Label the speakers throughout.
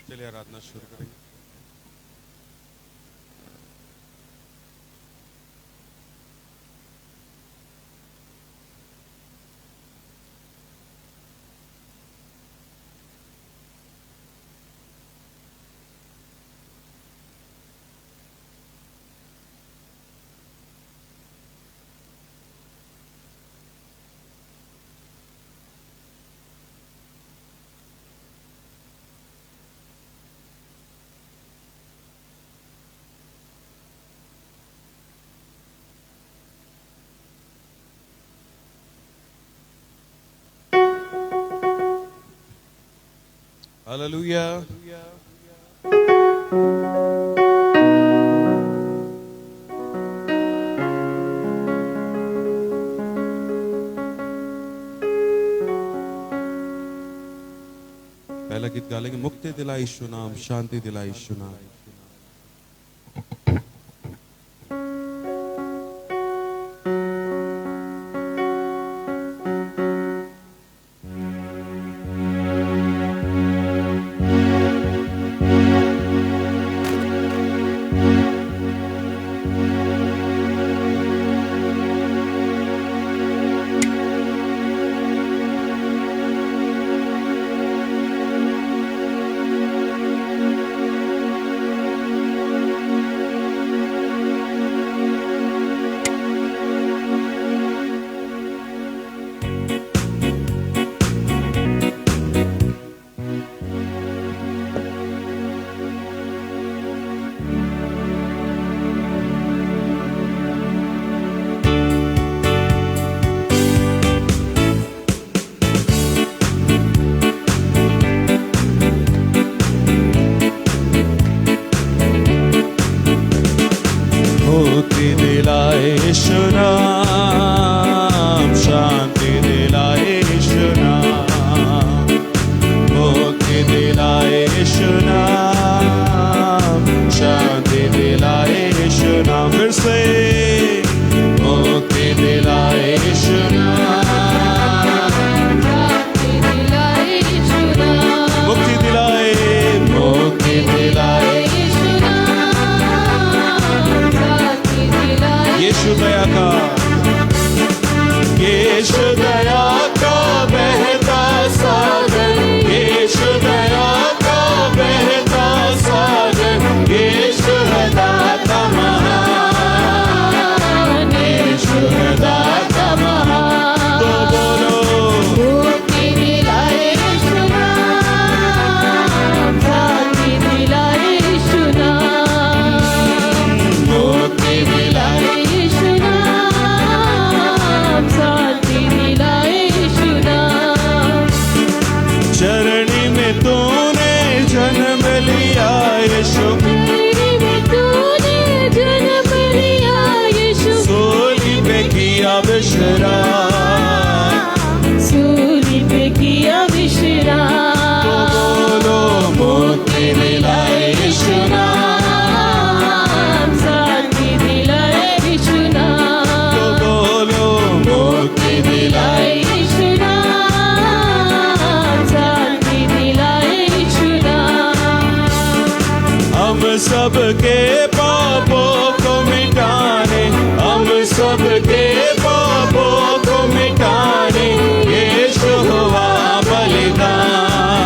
Speaker 1: चलिए आराधना शुरू करेंगे। हालेलुया। पहला गीत गा लेंगे, मुक्ति दिलाई यीशु नाम, शांति दिलाई यीशु नाम। मुक्ति दिलाए यीशु नाम, शांति दिलाए यीशु नाम। मुक्ति दिलाए यीशु नाम, शांति दिलाए यीशु नाम। फिर से मुक्ति दिलाए यीशु नाम, शांति दिलाए यीशु नाम। मुक्ति दिलाए, मुक्ति दिलाए यीशु दया का, यीशु दया का बहता सागर, यीशु दया का बहता सागर, यीशु है दाता महान, यीशु है दाता महान। तो बोलो, मुक्ति दिलाए यीशु नाम, शांति दिलाए यीशु नाम। मुक्ति दिलाए चरणी में तूने जन्म लिया यीशु, तूने जन्म लिया यीशु। सूली पे किया विश्राम, सूली पे किया विश्राम। तो बोलो, मुक्ति दिलाए यीशु नाम, शांति दिलाए यीशु नाम। तो बोलो, मुक्ति दिलाए यीशु नाम, शांति दिलाए यीशु नाम। हम सबके पापों को मिटाने, हम सबके पापों को मिटाने यीशु हुआ बलिदान,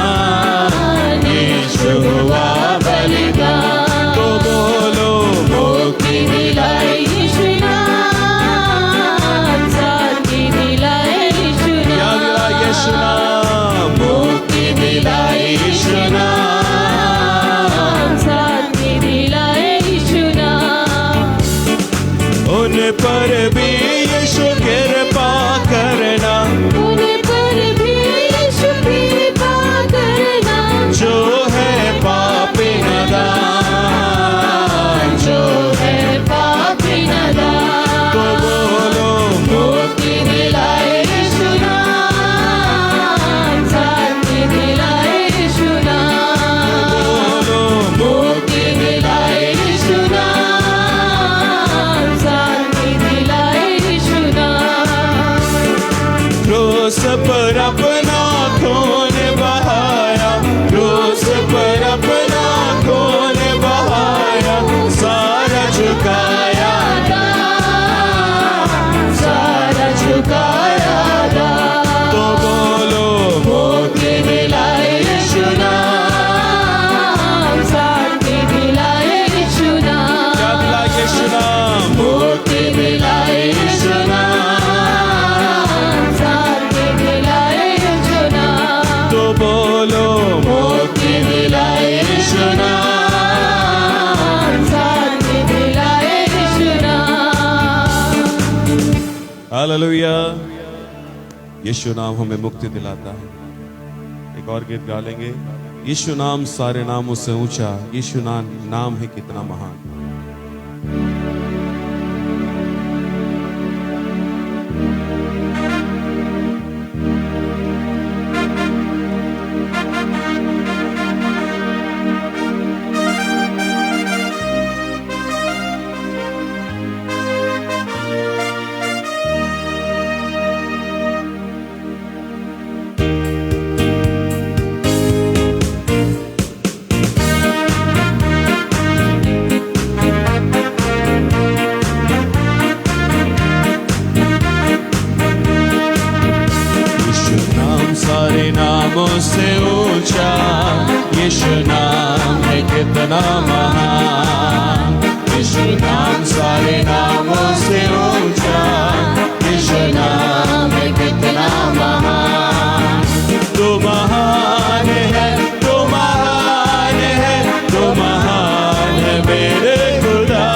Speaker 1: यीशु हुआ बलिदान। तो बोलो, मुक्ति दिलाए यीशु नाम, शांति दिलाए यीशु नाम। यीशु नाम, मुक्ति दिलाए यीशु नाम, शांति दिलाए यीशु नाम। उन पर भी यीशु कृपा करना, उन पर भी यीशु कृपा करना। जो है पापी नादान, जो है पापी नादान। तो बोलो, मुक्ति दिलाए यीशु नाम, शांति दिलाए यीशु नाम। बोलो, मुक्ति दिलाए यीशु नाम, शांति दिलाए हालेलुया। यीशु नाम हमें मुक्ति दिलाता है। एक और गीत गा लेंगे। यीशु नाम सारे नामों से ऊंचा, यीशु नाम है कितना महान। सारे नामों से ऊंचा, यीशु नाम है कितना महान। यीशु नाम सारे नामों से ऊंचा, यीशु नाम है कितना महान। तू महान है, तू महान है, तू महान है मेरे खुदा।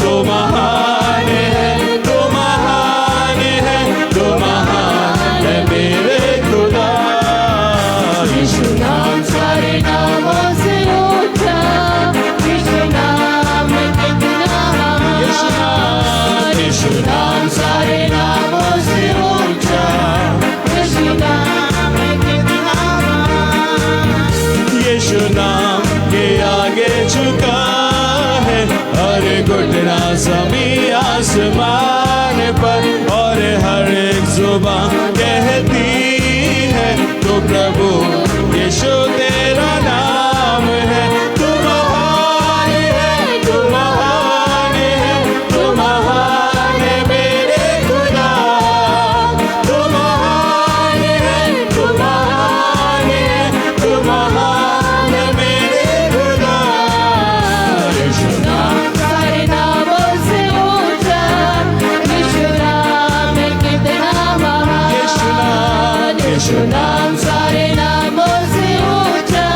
Speaker 1: तू महान है, तू महान है, तू महान है मेरे खुदा। यीशु नाम सारे नामों से ऊंचा, यीशु नाम कितना महान। यीशु नाम सारे नामों से ऊंचा, यीशु नाम कितना महान। यीशु नाम के आगे झुका है हर घुटना ज़मीं आसमान पर, और हर एक जुबान कहती है तो प्रभु यीशु तेरा नाम है। तू महान है, तू महान है, तू महान है मेरे खुदा। तू महान है, तू महान है, तू महान है मेरे खुदा। यीशु नाम सारे नामों से ऊंचा, यीशु नाम कितना महान। यीशु नाम सारे नामों से ऊंचा,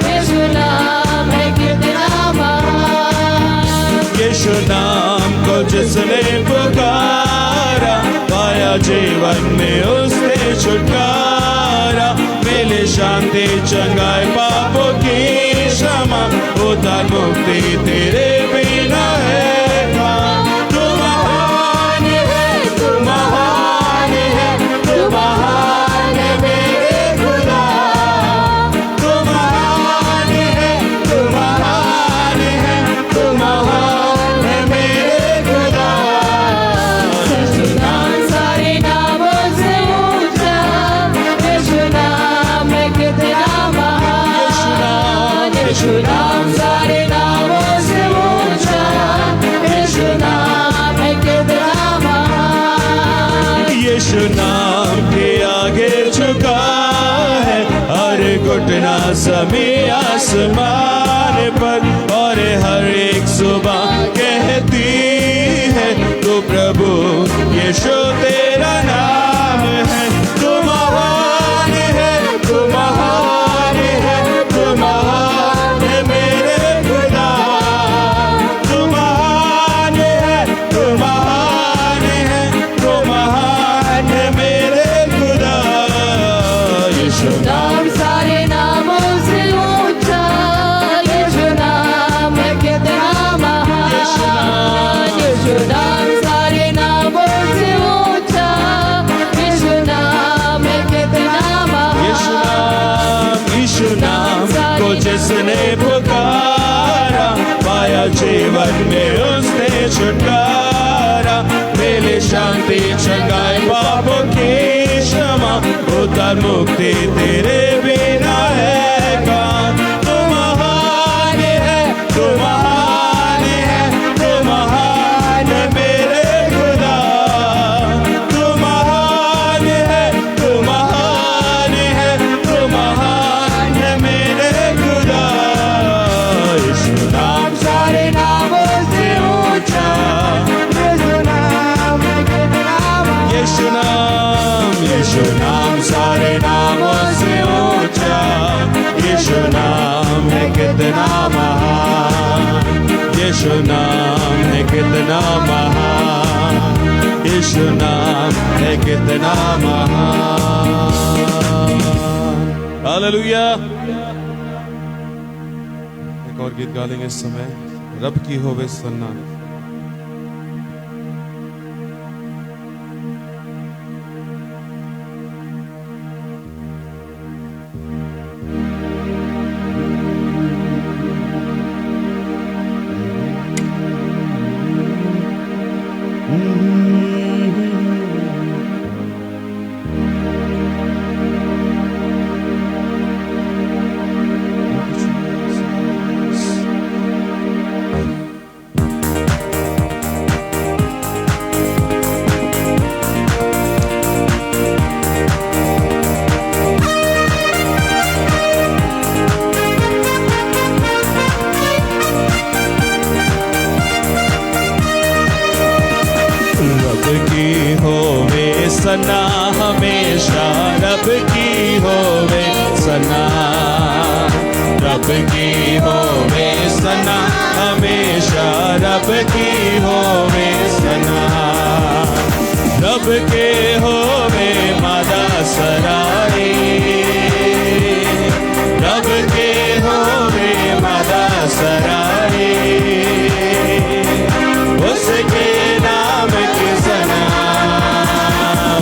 Speaker 1: यीशु नाम है कितना महान। यीशु नाम को जिसने पुकारा, पाया जीवन में उसने छुटकारा। मिले शांति चंगाई पापों की क्षमा, उद्धार मुक्ति तेरे बिना है कहाँ। तू महान है, तू महान है, तू महान है मेरे खुदा। तू महान है, तू महान है, तू महान है मेरे खुदा। यीशु नाम सारे नामों से ऊंचा, यीशु नाम है कितना महान। यीशु नाम सारे नामों से ऊंचा, यीशु नाम है कितना महान। यीशु नाम के आगे झुका है हर घुटना ज़मीं आसमान पर, और हर एक जुबान कहती है तो प्रभु यीशु तेरा नाम है। तू महान है, तू महान है, तू महान है मेरे खुदा। तू महान है, तू महान है, तू महान है मेरे खुदा। यीशु नाम सारे नामों से ऊंचा, यीशु नाम है कितना महान। यीशु नाम सारे नामों से ऊंचा, यीशु नाम है कितना महान। यीशु नाम को जिसने पुकारा, पाया जीवन में उसने छुटकारा। मिले शांति चंगाई पापों की क्षमा, उद्धार मुक्ति तेरे बिना है कहाँ। तू महान है, तू महान है, तू महान है मेरे खुदा। तू महान है, तू महान है, तू महान है मेरे खुदा। यीशु नाम सारे नामों से ऊंचा, यीशु नाम है कितना महान। यीशु नाम सारे नामों से ऊंचा, यीशु नाम है कितना महान। यीशु नाम है कितना महान। यीशु नाम है कितना महान। हालेलुया। एक और गीत गा लेंगे इस समय, रब की होवे सन्ना। सना हमेशा रब की होवे सना, रब की होवे सना हमेशा, रब की होवे सना। रब के होवे मादा सराय, रब के होवे मादा सराय, उसके नाम की सना,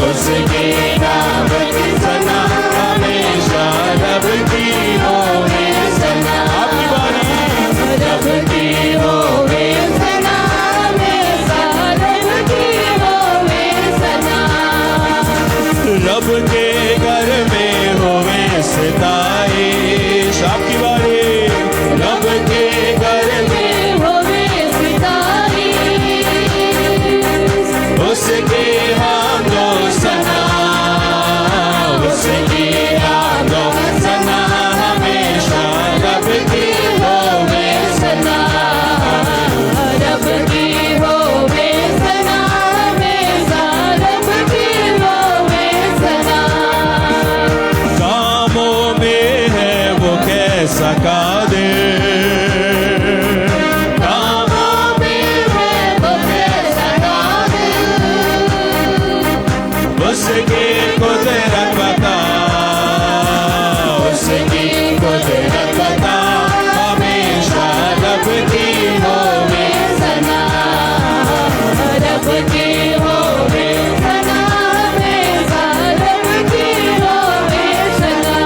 Speaker 1: उसके नाम की सना हमेशा रब की होवे सना। आपकी बारी। रब की होवे सना हमेशा, रब की होवे सना। रब के घर में होवे सिताइश। आपकी बारी। रब के घर में होवे सिताइश, उसके सका दे, कामों में है वो सका दे, उसकी कुदरत बता, उसकी कुदरत बता हमेशा रब की होवे सना, रब की होवे सना हमेशा, रब की होवे सना।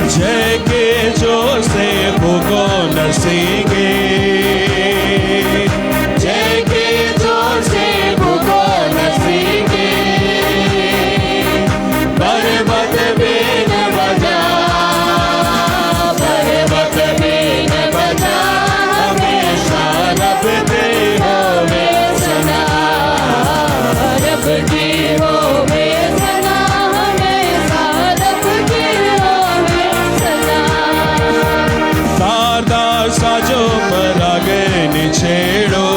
Speaker 1: जय के जोर से भूखो नरसिंगे, जय के जोर से भूखो नरसिंगे, पर्वत बीन बजा, पर्वत बीन बजा हमेशा रब की होवे सना, रब की होवे सना हमेशा, रब की होवे सना। तारदार साजों पर आगे निछेड़ो,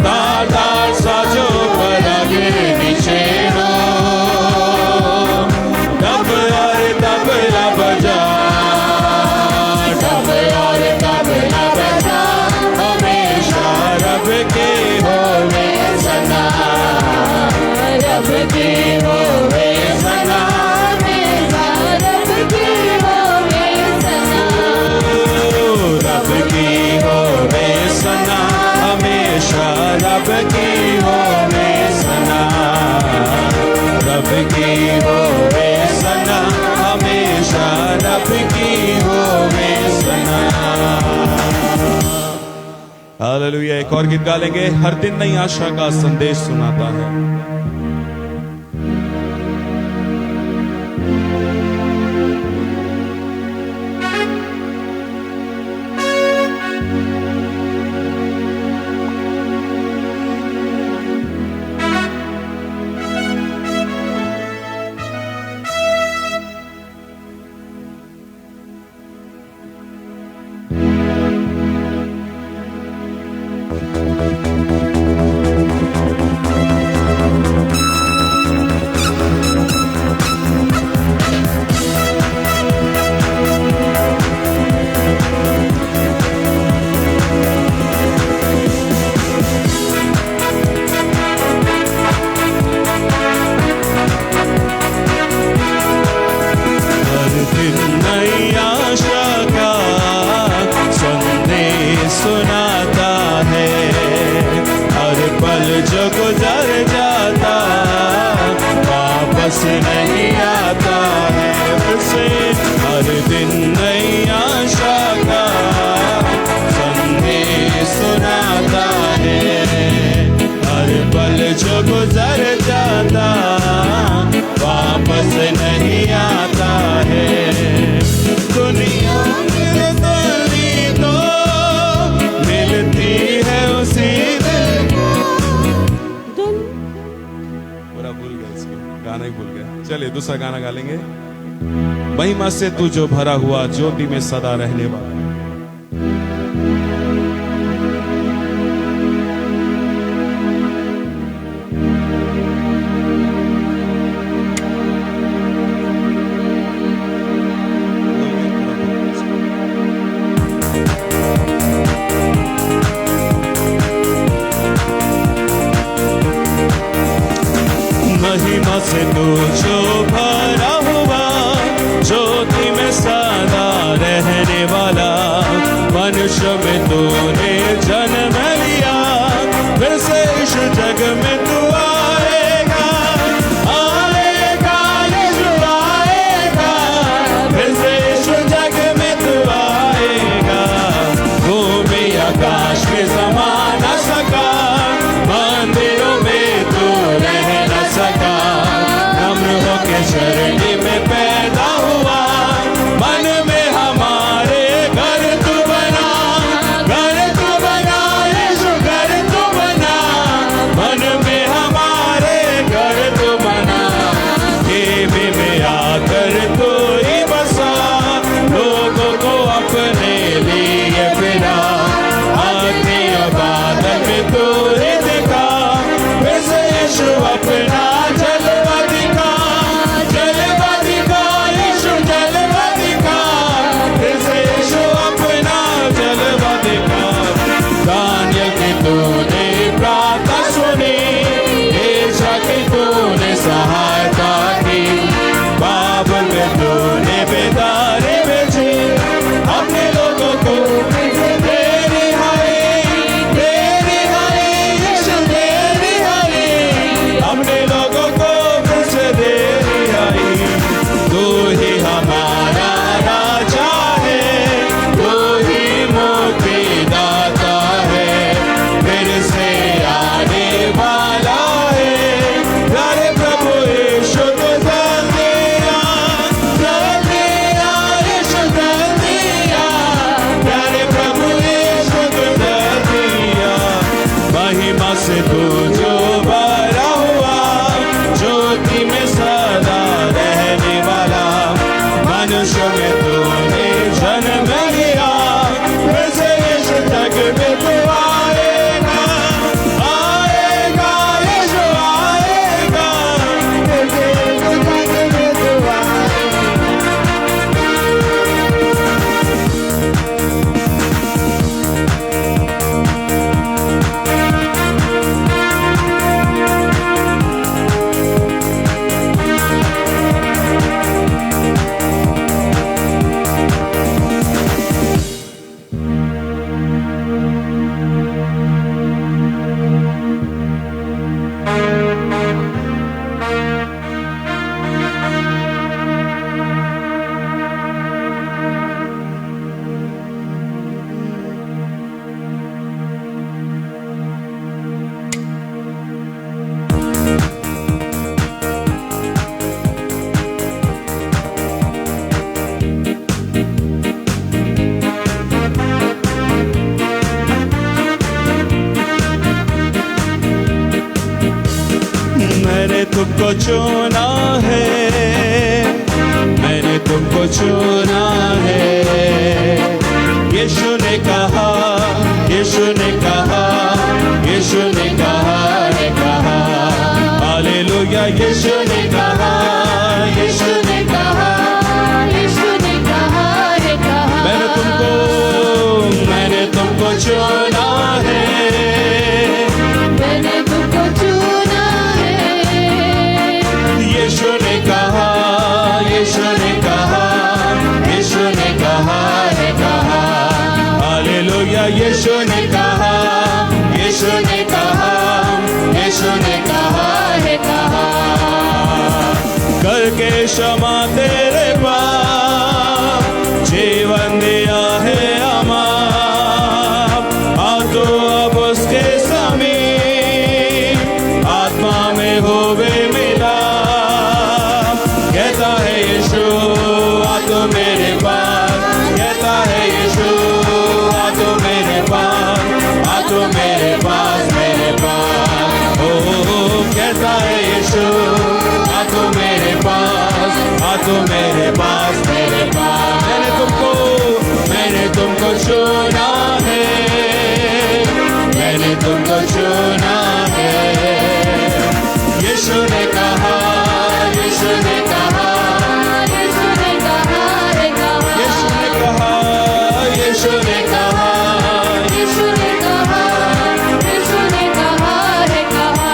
Speaker 1: तारदार साजों पर आगे निछेड़ो, डब और तबला बजा, डब और तबला बजा हमेशा रब के होवे सना, रब के होवे सना हमेशा, रब के होवे सना। रब की होवे सना हमेशा, रब की होवे सना, रब की होवे सना हमेशा, रब की होवे सना। हालेलुया। एक और गीत गा लेंगे, हर दिन नई आशा का संदेश सुनाता है। गुजर जाता वापस नहीं आता है, फिर से हर दिन नई आशा का संदेश सुनाता है। हर पल जो गुजर जाता वापस नहीं आता है। दुनिया में गली तो मिलती है उसी दिन। पूरा भूल गया, इसको गाना ही भूल गया। चलिए दूसरा गाना गा लेंगे। महिमा से तू जो भरा हुआ, ज्योति में सदा रहने वाला। महिमा से तू जो भरा हुआ, ज्योति में सदा रहने वाला। मनुष्य में तूने जन्म लिया, फिर से इस जग में तू आएगा। आएगा यीशु आएगा, फिर से इस जग में तू आएगा। भूमि आकाश में समा न सका, मंदिरों में तू रह न सका। नम्र होके शरणी में पैदा हुआ, मन में हमारे घर तू बना। घर तू बना यीशु, घर तू बना। मन में हमारे घर तू बना। देवी में आकर तू ही बसा, लोगों को अपने लिए फिरा। आखिरी बादल में तू ही दिखा, फिर से यीशु अपना जलवा दिखा। जलवा दिखा यीशु, जलवा दिखा, फिर से यीशु अपना जलवा दिखा। दानियल की तूने प्रार्थना सुनी, एलिशा की तूने सहायता की। बाबुल में तूने बेदारी भेजी, अपने लोगों को तेरी हरी, तेरी हरी यीशु तेरी हरी। अपने लोगों को फिर से तेरी हरी। तू ही हमारा राजा है, तू ही मुक्ति दाता है, फिर से आने वाला है। प्यारे प्रभु यीशु तू जल्दी आ, जल्दी आ यीशु जल्दी आ। प्यारे प्रभु यीशु तू जल्दी आ। महिमा से तू जो भरा हुआ, ज्योति में सदा रहने वाला। मनुष्य में तूने जन्म लिया, फिर से इस जग में तू आएगा। आएगा यीशु आएगा, फिर से इस जग में तू आएगा। मैंने तुमको चुना है, मैंने तुमको चुना है। यीशु ने कहा, यीशु ने कहा, यीशु ने कहा, ने कहा। हालेलुया यीशु ने कहा, यीशु ने कहा,
Speaker 2: यीशु ने कहा है कहा।
Speaker 1: मैंने तुमको चुना है,
Speaker 2: मैंने तुमको चुना है।
Speaker 1: यीशु ने कहा, यीशु ने कहा, यीशु ने कहा है कहा। हालेलुया यीशु ने कहा, क्षमा तेरे पास, जीवन दिया है अमाप। आ तो अब उसके समीप, आत्मा में होवे मिला। कहता है यीशु आ तो मेरे पास, कहता है यीशु आ तो मेरे पास, आ तो मेरे पास, मेरे पास। ओ कहता है यीशु आ तो मेरे पास, आ तो मेरे पास, मेरे पास। मैंने तुमको चुना है, मैंने तुमको चुना है। यीशु ने कहा, यीशु ने कहा,
Speaker 2: यीशु ने कहा रे कहा,
Speaker 1: यीशु ने कहा, यीशु ने कहा,
Speaker 2: यीशु ने कहा, यीशु ने कहा रे कहा।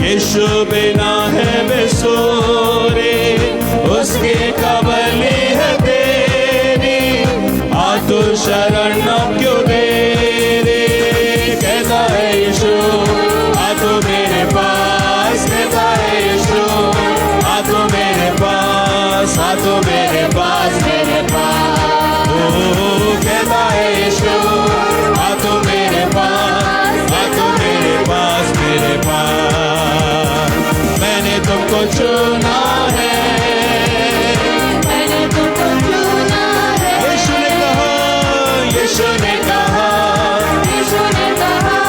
Speaker 1: यीशु बिना है बेसोरे, उसकी कबली है तेरी। आ तू शरण न क्यों दे रे। कहता है यीशु आ तू मेरे पास, कहता है यीशु आ तू मेरे पास, आ तू मेरे पास, मेरे पास। ओ कहता है यीशु आ तू मेरे पास, आ तू मेरे पास, मेरे पास। मैंने तुमको चुना है,
Speaker 2: मैंने तुमको चुना है।
Speaker 1: यीशु ने कहा, यीशु ने कहा,
Speaker 2: यीशु ने कहा,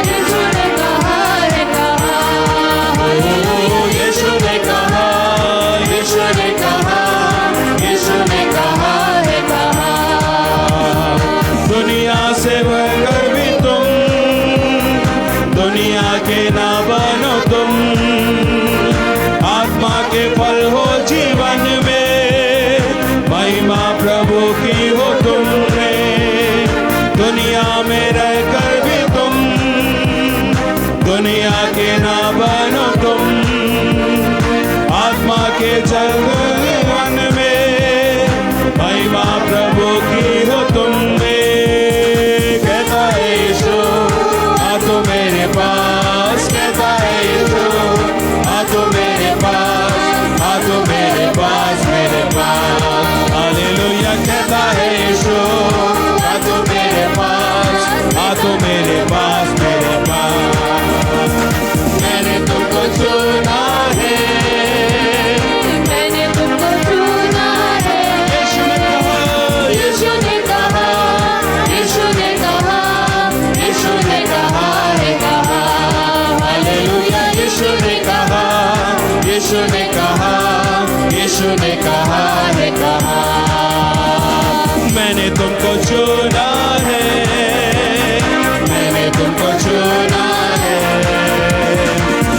Speaker 2: यीशु ने कहा रे कहा।
Speaker 1: ओ यीशु ने कहा, यीशु ने कहा, यीशु ने कहा
Speaker 2: रे कहा।
Speaker 1: दुनिया से बढ़कर भी तुम, दुनिया के ना बनो तुम। आत्मा के फल हो जीवन में, महिमा प्रभु की हो तुमने। दुनिया में रहकर भी तुम, दुनिया के ना बनो तुम। आत्मा के जीवन में, महिमा प्रभु की हो तुम में। कहता है यीशु आ तो मेरे पास, कहता है यीशु आ तो मेरे पास, आ तो मेरे पास, मेरे पास। हालेलुया। कहता है यीशु आ तो मेरे पास, आ तो मेरे पास, मेरे पास। मैंने तुमको चुना है,
Speaker 2: मैंने तुमको चुना है।
Speaker 1: यीशु ने कहा,
Speaker 2: यीशु ने कहा, यीशु ने कहा, यीशु ने कहा रे कहा।
Speaker 1: हालेलुया। यीशु ने कहा, यीशु ने कहा, यीशु ने कहा है कहा। मैंने तुमको चुना है, मैंने तुमको चुना है।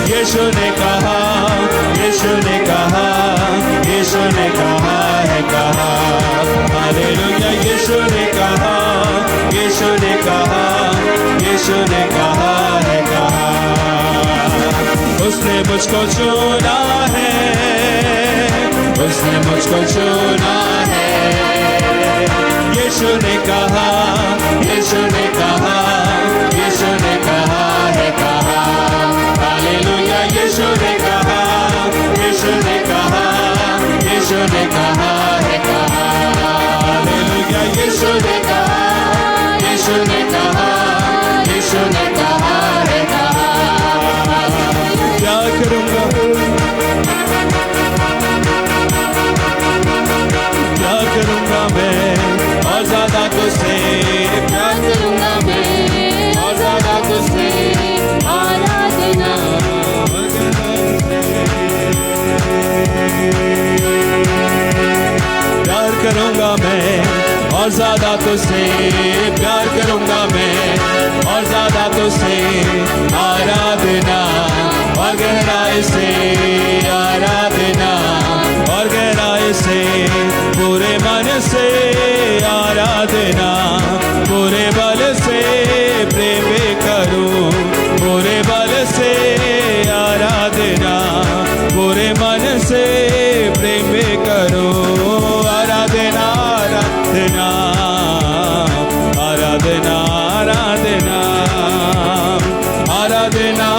Speaker 1: यीशु ने कहा, यीशु ने कहा, यीशु ने कहा है कहा। हालेलुया। यीशु ने कहा, यीशु ने कहा, यीशु ने कहा है कहा। उसने मुझको चुना है, उसने मुझको चुना है। यीशु ने कहा, यीशु ने कहा, यीशु ने कहा है कहा। हालेलुया। यीशु ने कहा, यीशु ने कहा, यीशु ने कहा है कहा। हालेलुया। यीशु ने कहा, यीशु ने कहा, यीशु ने कहा है कहा। क्या करूँगा, क्या करूँगा मैं और ज्यादा तुझसे प्यार करूँगा मैं, और ज्यादा तुझसे
Speaker 2: आराधना।
Speaker 1: प्यार करूँगा मैं और ज्यादा तुझसे प्यार करूँगा मैं, और ज्यादा तुझसे आराधना और गहराई से आराधना और गहराई से पूरे मन से आराधना, पूरे बल से प्रेम करूं, पूरे बल से आराधना, पूरे मन से प्रेम करूं। आराधना आराधना आराधना आराधना आराधना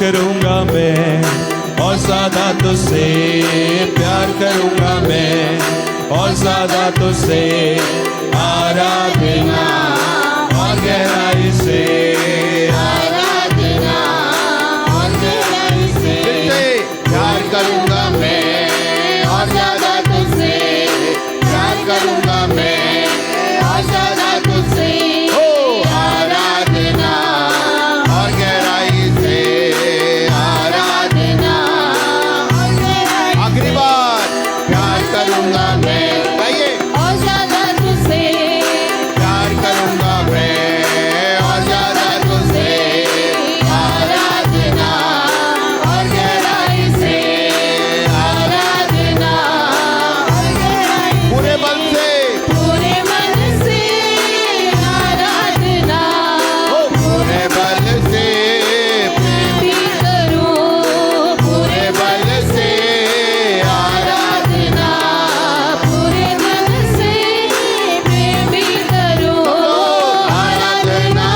Speaker 1: करूँगा मैं और ज़्यादा तुझसे प्यार करूँगा मैं और ज़्यादा तुझसे आराधना और गहराई से
Speaker 2: आराधना और गहराई से
Speaker 3: प्यार करूँगा मैं और ज़्यादा तुझसे प्यार करूँगा मैं और ज़्यादा तुझसे आराधना और गहराई से आराधना
Speaker 2: और गहराई
Speaker 3: आखिरी बार प्यार करूँगा मैं गाइए
Speaker 2: और ज़्यादा तुझसे
Speaker 3: प्यार करूँगा मैं और ज़्यादा तुझसे आराधना और गहराई से
Speaker 2: आराधना और गहराई
Speaker 3: पूरे बल से
Speaker 2: पूरे मन से आराधना
Speaker 3: पूरे बल से
Speaker 2: भी करूं
Speaker 3: पूरे बल से
Speaker 2: आराधना पूरे मन से प्रेम भी करूं
Speaker 3: आराधना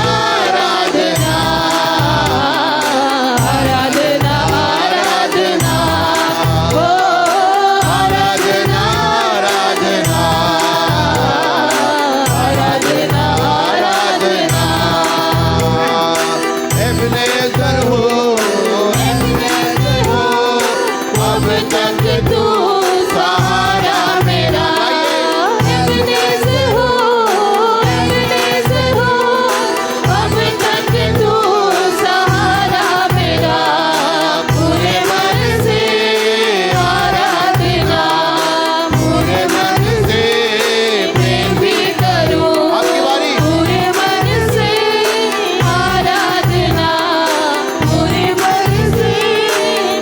Speaker 3: आराधना
Speaker 2: आराधना आराधना ओ
Speaker 3: आराधना आराधना
Speaker 2: आराधना
Speaker 3: आराधना एबनेज़र हो एबनेज़र हो अब तक तू सहारा मेरा
Speaker 2: एबनेज़र हो एबनेज़र हो अब तक तू सहारा मेरा पूरे मन से आराधना
Speaker 3: पूरे मन से
Speaker 2: प्रेम भी करूं
Speaker 3: आपकी बारी
Speaker 2: पूरे मन से आराधना पूरे मन से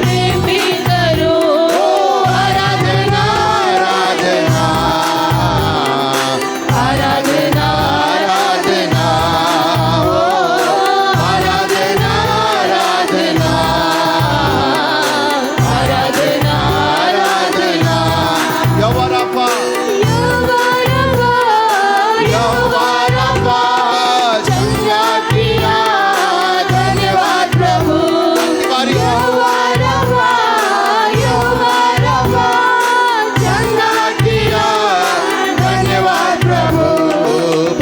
Speaker 2: प्रेम भी करूं आराधना
Speaker 3: आराधना
Speaker 2: आराधना
Speaker 3: आराधना हो आराधना आराधना
Speaker 2: आराधना
Speaker 3: आराधना यहोवा राफा
Speaker 2: यहोवा रफ़ा
Speaker 3: यहोवा राफा
Speaker 2: चंगा किया धन्यवाद प्रभु
Speaker 3: आपकी बारी
Speaker 2: यहोवा रफ़ा चंगा किया धन्यवाद प्रभु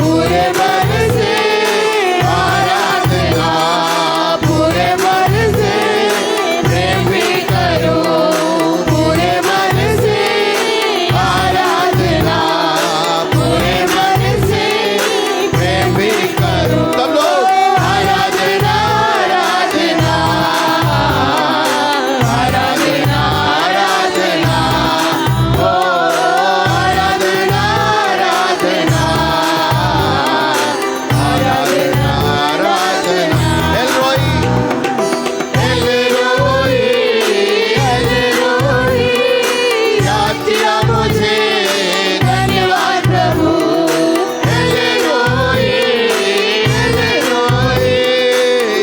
Speaker 2: पूरे मन से आराधना पूरे मन से प्रेम भी करो पूरे मन से आराधना पूरे मन से
Speaker 3: प्रेम भी करूं सब लोग
Speaker 2: आराधना आराधना आराधना
Speaker 3: आराधना ओ आराधना आराधना आराधना आराधना एलरोई एलरोई याद किया मुझे
Speaker 2: धन्यवाद प्रभु
Speaker 3: एलरोई एलरोई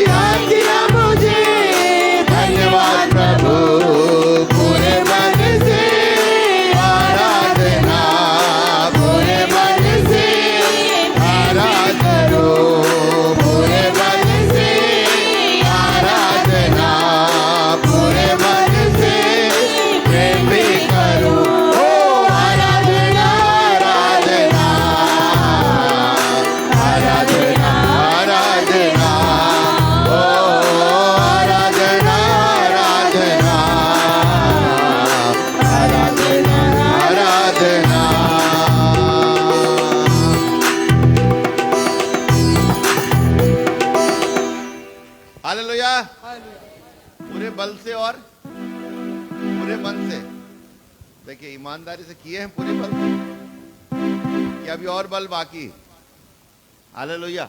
Speaker 3: याद किया मुझे धन्यवाद प्रभु पूरे मन से आराधना पूरे मन से आराधना पूरे मन से आराधना पूरे मन से प्रेम भी करूं ओ आराधना आराधना आराधना आराधना ओ आराधना आराधना आराधना आराधना हालेलुया पूरे बल से और पूरे मन से देखिए ईमानदारी से किए हैं पूरे बल से कि अभी और बल बाकी हालेलुया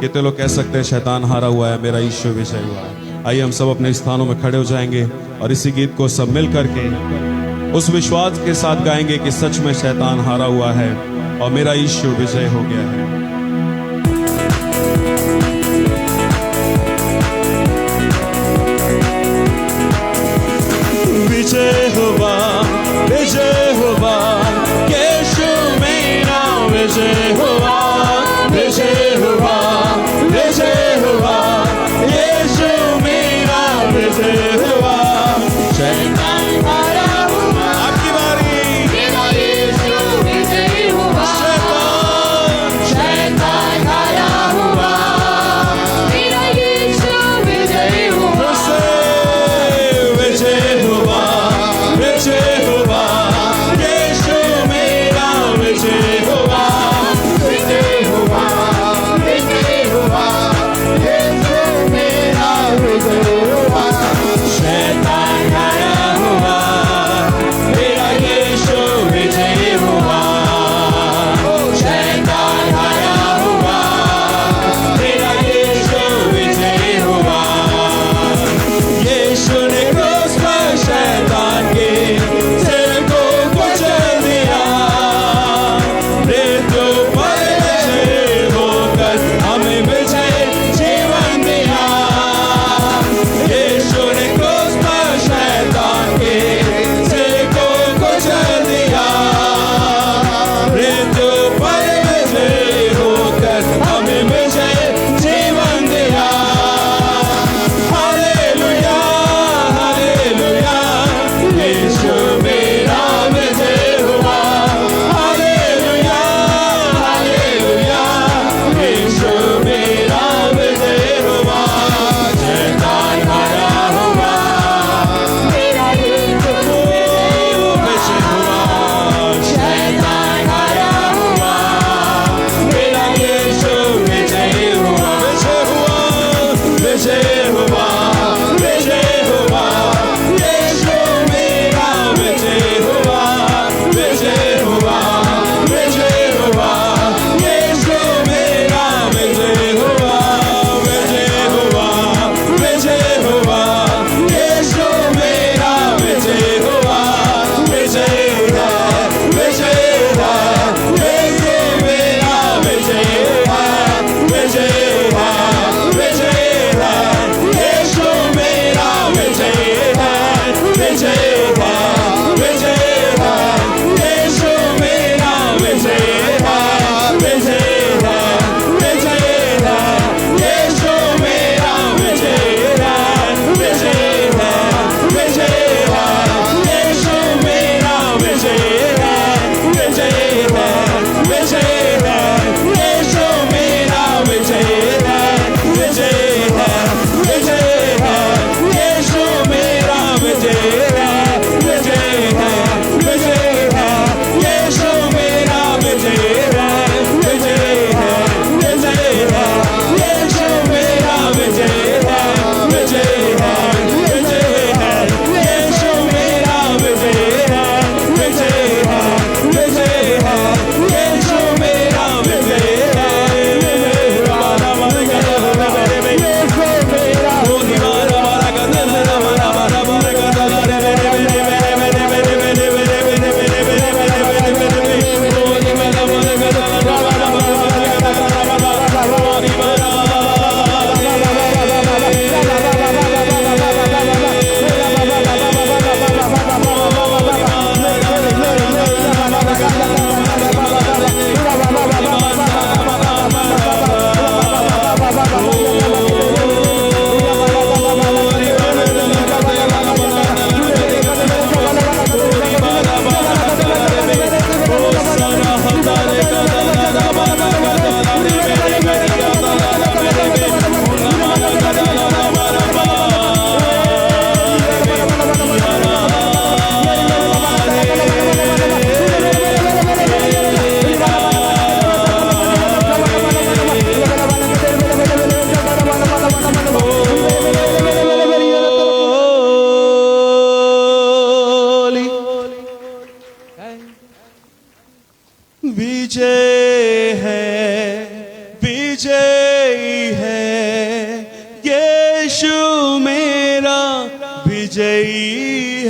Speaker 1: कितने लोग कह सकते हैं शैतान हारा हुआ है, मेरा यीशु विजय हुआ है। आइए हम सब अपने स्थानों में खड़े हो जाएंगे और इसी गीत को सब मिल करके उस विश्वास के साथ गाएंगे कि सच में शैतान हारा हुआ है और मेरा यीशु विजय हो गया है। विजय हुआ, विजय हुआ, यीशु मेरा विजय हुआ, विजय हुआ, विजय हुआ, यीशु मेरा विजय हुआ। शैतान हारा हुआ, आपकी बारी,
Speaker 2: मेरा यीशु विजयी हुआ।
Speaker 1: शैतान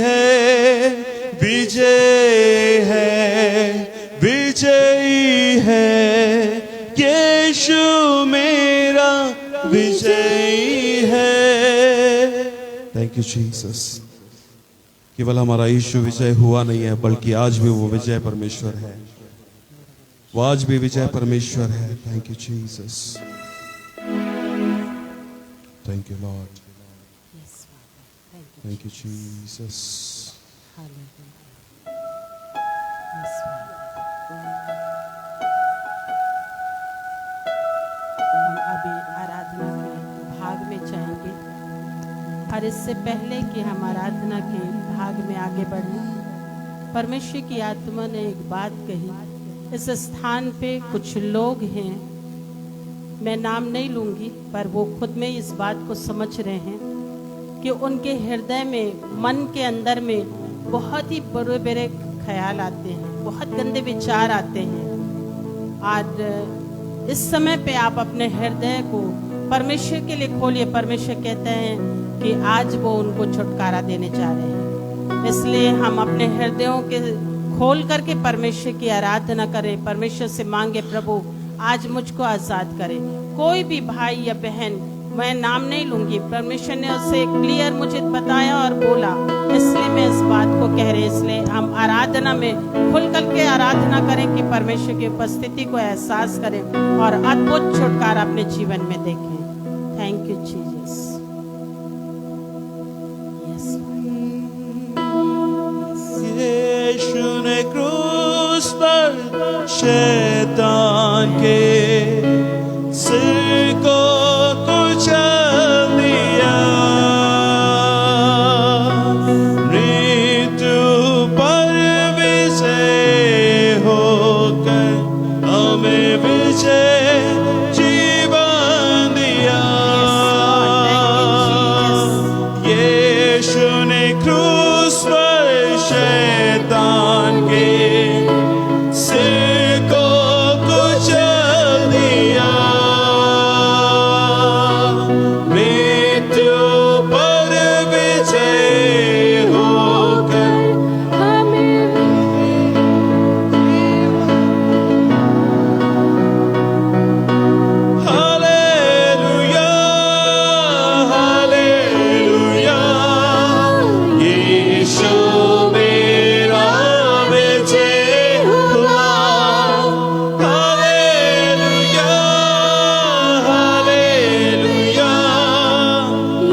Speaker 1: है, विजय है, विजयी है, यीशु मेरा विजयी है। Thank you Jesus. केवल हमारा यीशु विजय हुआ नहीं है, बल्कि आज भी वो विजय परमेश्वर है, वो आज भी विजय परमेश्वर है। Thank you Jesus, thank you Lord, thank you Jesus.
Speaker 4: हम अभी आराधना के भाग में जाएंगे, और इससे पहले कि हम आराधना के भाग में आगे बढ़ें, परमेश्वर की आत्मा ने एक बात कही। इस स्थान पे कुछ लोग हैं, मैं नाम नहीं लूँगी, पर वो खुद में इस बात को समझ रहे हैं कि उनके हृदय में, मन के अंदर में बहुत ही बुरे बुरे ख्याल आते हैं, बहुत गंदे विचार आते हैं। आज इस समय पे आप अपने हृदय को परमेश्वर के लिए खोलिए। परमेश्वर कहते हैं कि आज वो उनको छुटकारा देने जा रहे हैं। इसलिए हम अपने हृदयों के खोल करके परमेश्वर की आराधना करें, परमेश्वर से मांगे, प्रभु आज मुझको आज़ाद करें। कोई भी भाई या बहन, मैं नाम नहीं लूंगी, परमेश्वर ने उससे क्लियर मुझे बताया और बोला, इसलिए मैं इस बात को कह रही। इसलिए हम आराधना में खुल कर के आराधना करें कि परमेश्वर की उपस्थिति को एहसास करें और अद्भुत छुटकारा अपने जीवन में देखें। Thank you Jesus.
Speaker 1: यीशु ने क्रूस पर शैतान के सिर को कुचल दिया, मृत्यु पर विजय होकर हमें विजय जीवन दिया। यीशु ने क्रूस पर शैतान के सिर को कुचल दिया, मृत्यु पर विजय होकर हालेलुया, हालेलुया, यीशु मेरा विजय हुआ। हालेलुया, हालेलुया,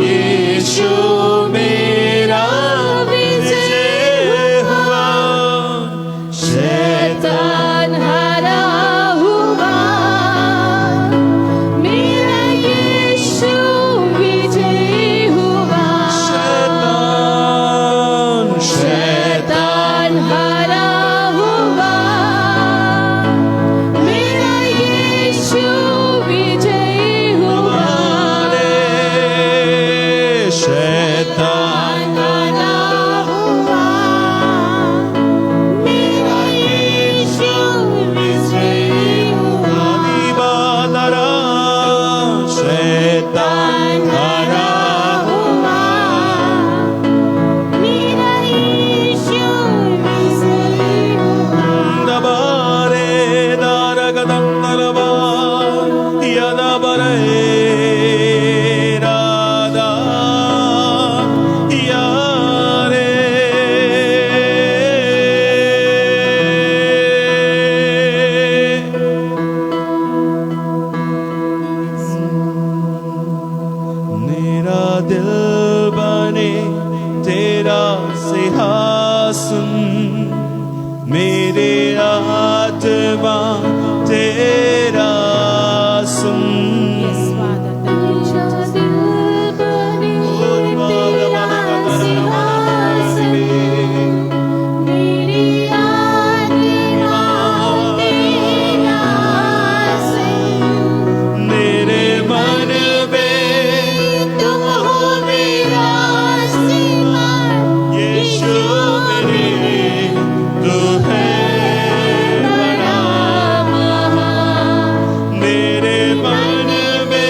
Speaker 1: यीशु मेरा विजय हुआ।
Speaker 2: शैतान हारा हुआ, मेरा यीशु विजयी हुआ। शैतान हारा हुआ, मेरा यीशु विजयी हुआ।
Speaker 1: शैतान
Speaker 2: हारा हुआ, मेरा यीशु विजयी हुआ।
Speaker 1: बादरा, शैतान हारा
Speaker 2: हुआ, मेरा यीशु विजयी हुआ।
Speaker 1: दबारे दारगदम दलबा यदबरे राधा यारे। मेरा दिल बने तेरा सिंहासन, मेरे आत्मा तेरा सुन।
Speaker 4: Yes, Father, thank you, Jesus.
Speaker 2: दिल बने तेरा सिंहासन, मेरी आत्मा तेरा सिंह।
Speaker 1: मेरे मन में
Speaker 2: तुम हो मेरा सिंह,
Speaker 1: यीशु मेरे, तू है बड़ा महान। मेरे मन में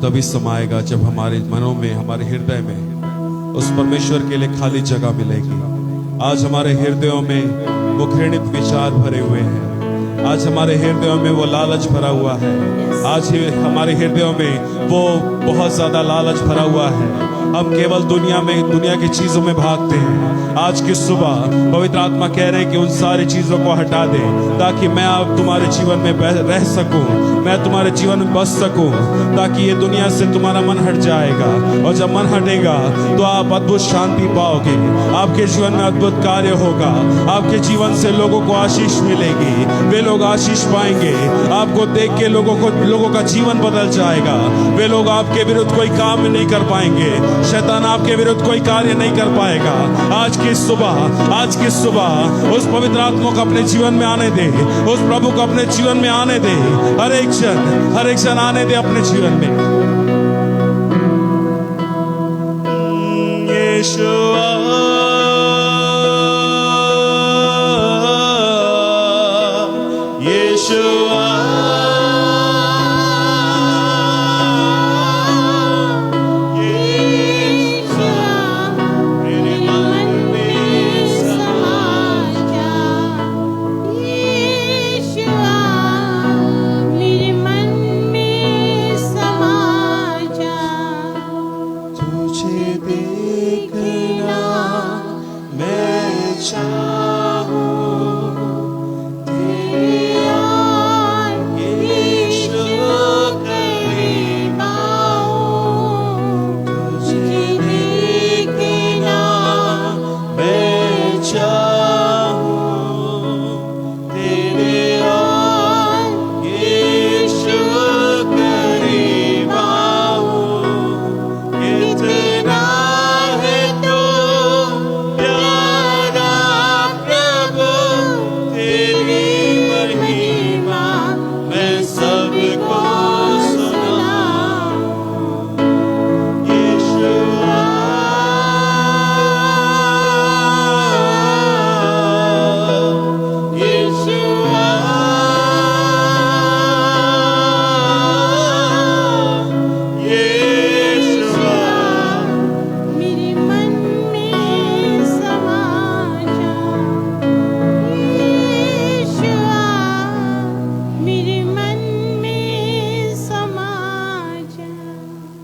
Speaker 1: तभी समाएगा जब हमारे मनों में, हमारे हृदय में उस परमेश्वर के लिए खाली जगह मिलेगी। आज हमारे हृदयों में वो घृणित विचार भरे हुए हैं, आज हमारे हृदयों में वो लालच भरा हुआ है, आज हमारे हृदयों में वो बहुत ज्यादा लालच भरा हुआ है। हम केवल दुनिया की चीजों में भागते हैं। आज की सुबह पवित्र आत्मा कह रहे हैं कि उन सारी चीजों को हटा दे, ताकि मैं अब तुम्हारे जीवन में रह सकूं, मैं तुम्हारे जीवन में बस सकूं, ताकि ये दुनिया से तुम्हारा मन हट जाएगा। और जब मन हटेगा तो आप अद्भुत शांति पाओगे, आपके जीवन में अद्भुत कार्य होगा, आपके जीवन से लोगों को आशीष मिलेगी, वे लोग आशीष पाएंगे। आपको देख के लोगों का जीवन बदल जाएगा। वे लोग आपके विरुद्ध कोई काम नहीं कर पाएंगे, शैतान आपके विरुद्ध कोई कार्य नहीं कर पाएगा। आज की सुबह उस पवित्र आत्मा को अपने जीवन में आने दे, उस प्रभु को अपने जीवन में आने दे। हर एक जन आने दे अपने जीवन में। यीशुआ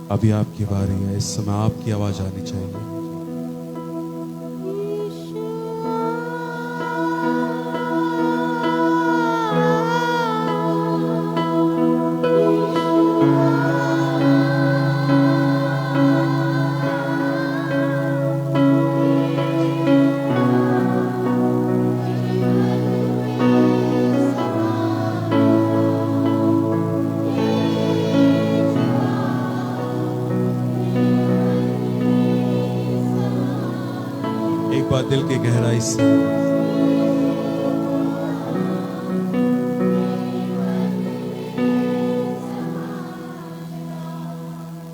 Speaker 1: अभी आपकी बारी है, इस समय आपकी आवाज आनी चाहिए। एक बार दिल की गहराई से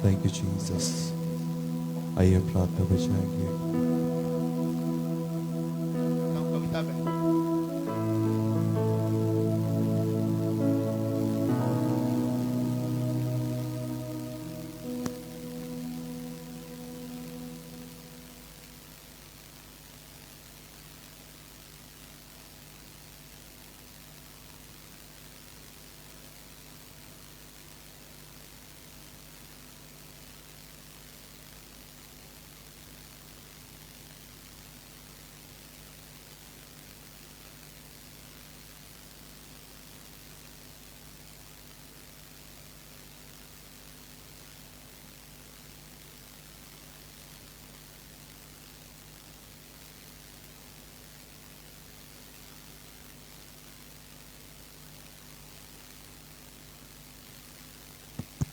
Speaker 1: थैंक यू जीसस। आइए प्रार्थना बचाएंगे।
Speaker 3: कविता में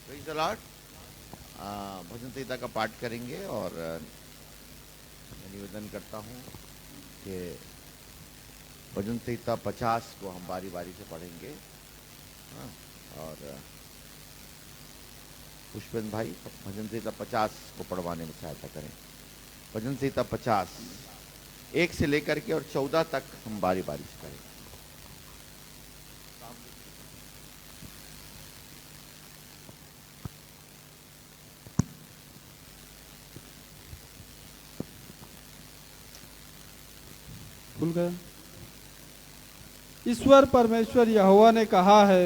Speaker 3: प्रेज़ द लॉर्ड। भजन संहिता का पाठ करेंगे और मैं निवेदन करता हूँ कि भजन संहिता 50 को हम बारी बारी से पढ़ेंगे। और पुष्पेंद्र भाई भजन संहिता 50 को पढ़वाने में सहायता करें। भजन संहिता 50 1 से लेकर के और 14 तक हम बारी बारी से करें।
Speaker 5: खुल गया। ईश्वर परमेश्वर यहोवा ने कहा है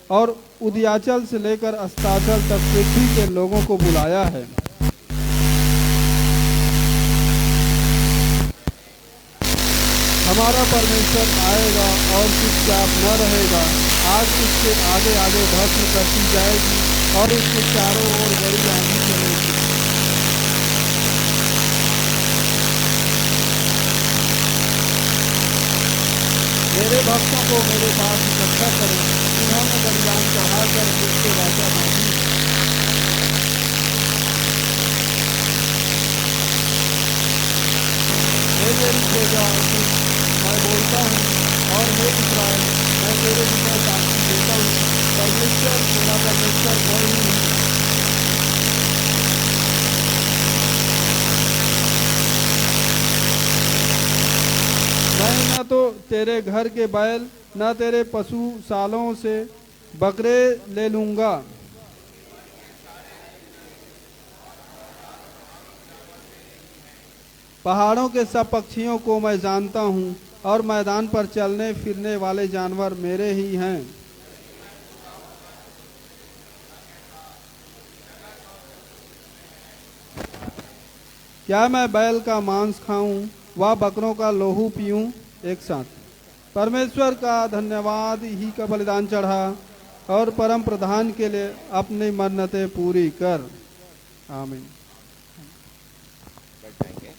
Speaker 5: और उदयाचल से लेकर अस्ताचल तक पृथ्वी के लोगों को बुलाया है। हमारा परमेश्वर आएगा और चुपचाप न रहेगा। आग उसके आगे आगे भस्म करती जाएगी और उसके चारों ओर बड़ी आंधी चलेगी। मेरे भक्तों को मेरे पास इकट्ठा करें, इन्होंने बलिदान चढ़ाकर मुझसे वाचा मांगी। हे मेरी प्रजा, मैं बोलता हूँ, और हे इस्राएल, मैं तेरे विषय साक्षी देता हूँ। परमेश्वर तेरा परमेश्वर मैं ही हूँ। मैं न तो तेरे घर के बैल न तेरे पशु सालों से बकरे ले लूंगा। पहाड़ों के सब पक्षियों को मैं जानता हूँ और मैदान पर चलने फिरने वाले जानवर मेरे ही हैं। क्या मैं बैल का मांस खाऊं व बकरों का लोहू पीऊं एक साथ? परमेश्वर का धन्यवाद ही का बलिदान चढ़ा और परम प्रधान के लिए अपनी मन्नतें पूरी कर। आमीन।
Speaker 3: बैठेंगे।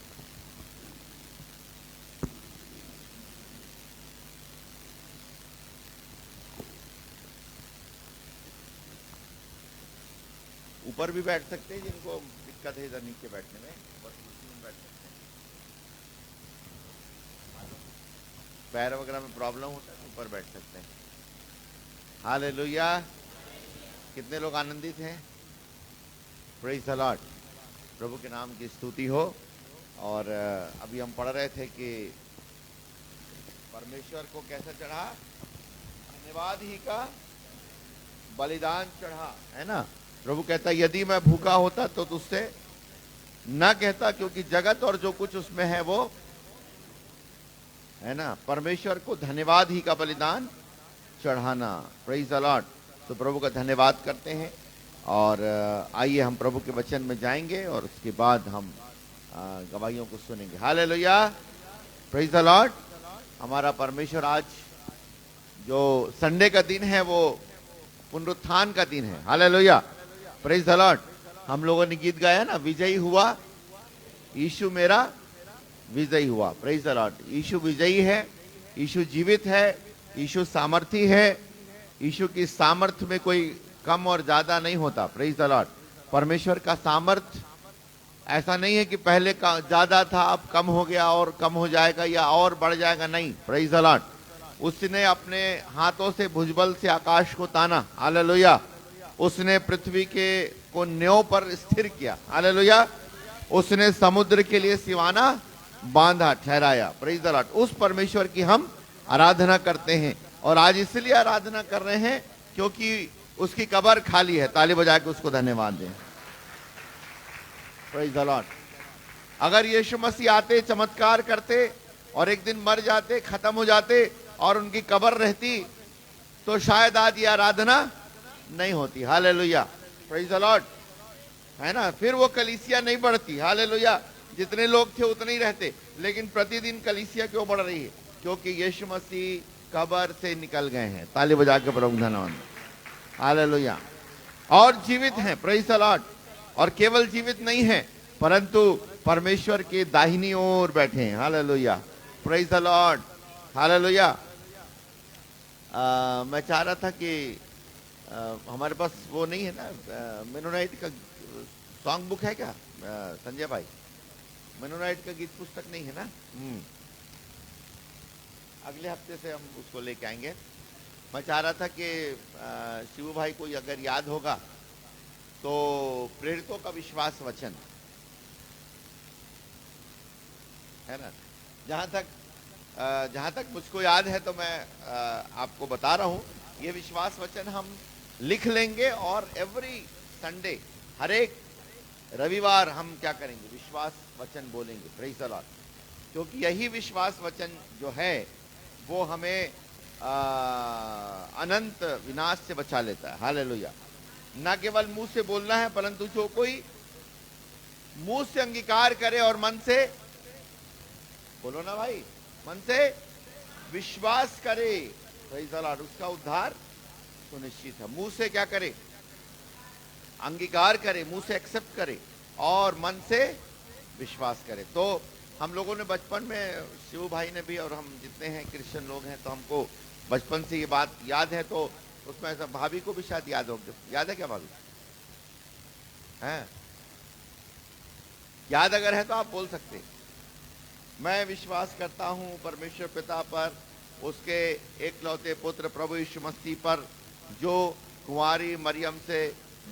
Speaker 3: ऊपर भी बैठ सकते हैं जिनको दिक्कत है इधर नीचे बैठने में, ऊपर कुर्सी में बैठ सकते हैं। पैर वगैरह में प्रॉब्लम होता है तो ऊपर बैठ सकते हैं। हालेलुया। कितने लोग आनंदित हैं? Praise the Lord. प्रभु के नाम की स्तुति हो। और अभी हम पढ़ रहे थे कि परमेश्वर को कैसा चढ़ा? धन्यवाद ही का बलिदान चढ़ा, है ना। प्रभु कहता यदि मैं भूखा होता तो तुझसे न कहता, क्योंकि जगत और जो कुछ उसमें है वो, है ना, परमेश्वर को धन्यवाद ही का बलिदान चढ़ाना। Praise the Lord. तो प्रभु का धन्यवाद करते हैं और आइए हम प्रभु के वचन में जाएंगे और उसके बाद हम गवाहियों को सुनेंगे। हालेलुया। Praise the Lord. हमारा परमेश्वर आज जो संडे का दिन है वो पुनरुत्थान का दिन है। हालेलुया। Praise the Lord. हम लोगों ने गीत गाया ना, विजयी हुआ यीशु मेरा विजयी हुआ। Praise the Lord. यीशु विजयी है, यीशु जीवित है, यीशु सामर्थी है। यीशु की सामर्थ में कोई कम और ज्यादा नहीं होता। Praise the Lord. परमेश्वर का सामर्थ ऐसा नहीं है कि पहले का ज्यादा था अब कम हो गया और कम हो जाएगा या और बढ़ जाएगा, नहीं। Praise the Lord. उसने अपने हाथों से भुजबल से आकाश को ताना। हालेलुया। उसने पृथ्वी के को न्यों पर स्थिर किया। हालेलुया। उसने समुद्र के लिए सिवाना बांधा, ठहराया। Praise the Lord. उस परमेश्वर की हम आराधना करते हैं और आज इसलिए आराधना कर रहे हैं क्योंकि उसकी कब्र खाली है। ताली बजा के उसको धन्यवाद दें। Praise the Lord. अगर यीशु मसीह आते, चमत्कार करते और एक दिन मर जाते, खत्म हो जाते और उनकी कब्र रहती तो शायद आज ये आराधना नहीं होती। हालेलुया। Praise the Lord. है ना, फिर वो कलीसिया नहीं बढ़ती। हालेलुया। जितने लोग थे उतने ही रहते, लेकिन प्रतिदिन कलीसिया क्यों बढ़ रही है? क्योंकि यीशु मसीह कब्र से निकल गए हैं। ताली बजा के प्रभु धन्यवाद। हालेलुया। और जीवित हैं। Praise the Lord. और केवल जीवित नहीं है परंतु परमेश्वर के दाहिनी ओर बैठे हैं। Hallelujah. Praise the Lord. Hallelujah. मैं चाह रहा था कि हमारे पास वो नहीं है ना, मेनोनाइट का सॉन्ग बुक है क्या संजय भाई? मेनोनाइट का गीत पुस्तक नहीं है ना? अगले हफ्ते से हम उसको लेके आएंगे। मैं चाह रहा था कि शिवू भाई को अगर याद होगा तो प्रेरितों का विश्वास वचन है ना, जहां तक मुझको याद है तो मैं आपको बता रहा हूं, ये विश्वास वचन हम लिख लेंगे और एवरी संडे, हर एक रविवार हम क्या करेंगे? विश्वास वचन बोलेंगे। Praise the Lord. क्योंकि यही विश्वास वचन जो है वो हमें अनंत विनाश से बचा लेता है। हालेलुया। ना केवल मुंह से बोलना है, परंतु जो कोई मुंह से अंगीकार करे और मन से, बोलो ना भाई, मन से विश्वास करे, प्रेज़ द लॉर्ड, उसका उद्धार सुनिश्चित है। मुंह से क्या करे? अंगीकार करे, मुंह से एक्सेप्ट करे और मन से विश्वास करे। तो हम लोगों ने बचपन में, शिव भाई ने भी और हम जितने हैं क्रिश्चियन लोग हैं, तो हमको बचपन से ये बात याद है। तो उसमें ऐसा, भाभी को भी शायद याद हो, याद है क्या भाभी? हैं? याद अगर है तो आप बोल सकते। मैं विश्वास करता हूं परमेश्वर पिता पर, उसके एकलौते पुत्र प्रभु यीशु मसीह पर, जो कुंवारी मरियम से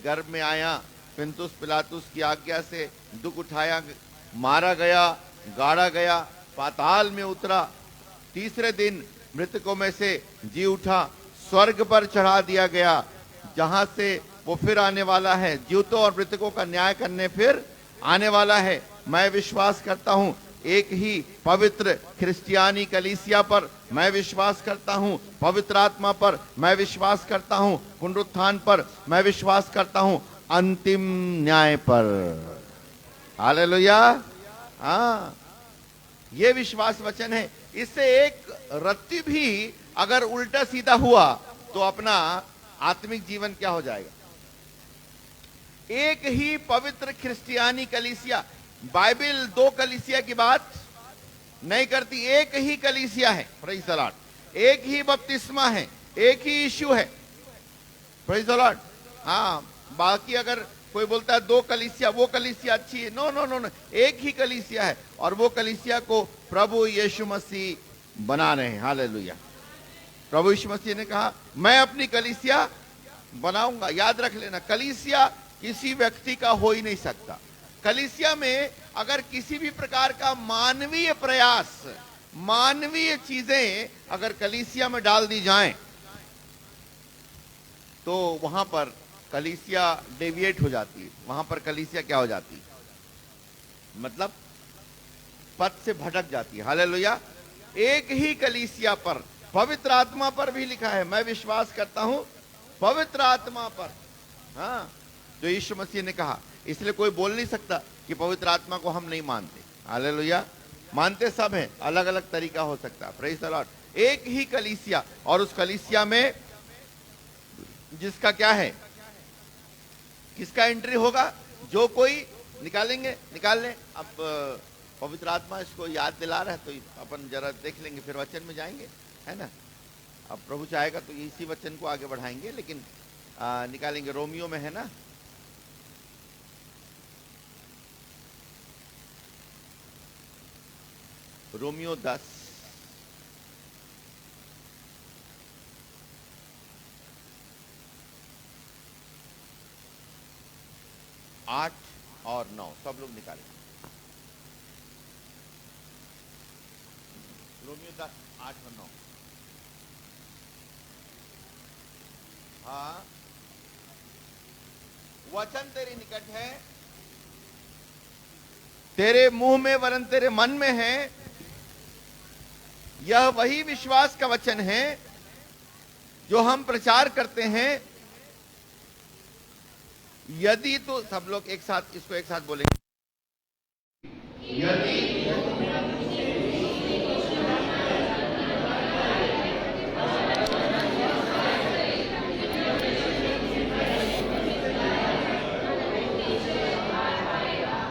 Speaker 3: गर्भ में आया, पिलातुस पिलातुस की आज्ञा से दुख उठाया, मारा गया, गाड़ा गया, पाताल में उतरा, तीसरे दिन मृतकों में से जी उठा, स्वर्ग पर चढ़ा दिया गया, जहां से वो फिर आने वाला है, जीवतों और मृतकों का न्याय करने फिर आने वाला है। मैं विश्वास करता हूं एक ही पवित्र क्रिश्चियानी कलीसिया पर, मैं विश्वास करता हूं पवित्र आत्मा पर, मैं विश्वास करता हूं पुनरुत्थान पर, मैं विश्वास करता हूं अंतिम न्याय पर। हालेलुया। हाँ, ये विश्वास वचन है। इससे एक रत्ती भी अगर उल्टा सीधा हुआ तो अपना आत्मिक जीवन क्या हो जाएगा? एक ही पवित्र क्रिश्चियानी कलीसिया, बाइबल दो कलीसिया की बात नहीं करती, एक ही कलीसिया है, प्रेज़ द लॉर्ड। एक ही बपतिस्मा है, एक ही यीशु है, प्रेज़ द लॉर्ड। हाँ, बाकी अगर कोई बोलता है दो कलीसिया, वो कलीसिया अच्छी है, नो नो नो नो, एक ही कलीसिया है और वो कलीसिया को प्रभु यीशु मसीह बना रहे हैं। हालेलुया। प्रभु यीशु मसीह ने कहा मैं अपनी कलीसिया बनाऊंगा। याद रख लेना, कलीसिया किसी व्यक्ति का हो ही नहीं सकता। कलीसिया में अगर किसी भी प्रकार का मानवीय प्रयास, मानवीय चीजें अगर कलीसिया में डाल दी जाएं तो वहां पर कलीसिया डेविएट हो जाती है, वहां पर कलीसिया क्या हो जाती है? मतलब पथ से भटक जाती है। हालेलुया। एक ही कलीसिया पर, पवित्र आत्मा पर भी लिखा है, मैं विश्वास करता हूं पवित्र आत्मा पर। हाँ, जो यीशु मसीह ने कहा। इसलिए कोई बोल नहीं सकता कि पवित्र आत्मा को हम नहीं मानते। हालेलुया। मानते सब हैं, अलग अलग तरीका हो सकता है। Praise the Lord. एक ही कलीसिया, और उस कलीसिया में जिसका क्या है, किसका एंट्री होगा? जो कोई निकालेंगे, निकाल लें। अब पवित्र आत्मा इसको याद दिला रहा है तो अपन जरा देख लेंगे, फिर वचन में जाएंगे, है ना। अब प्रभु चाहेगा तो इसी वचन को आगे बढ़ाएंगे, लेकिन निकालेंगे। रोमियो में है ना, रोमियो 10 8 और 9 सब लोग निकालें। रोमियो 10 8 और 9। हाँ, वचन तेरे निकट है, तेरे मुंह में वरन तेरे मन में है। यह वही विश्वास का वचन है जो हम प्रचार करते हैं। यदि तो सब लोग एक साथ इसको एक साथ बोलेंगे, यदि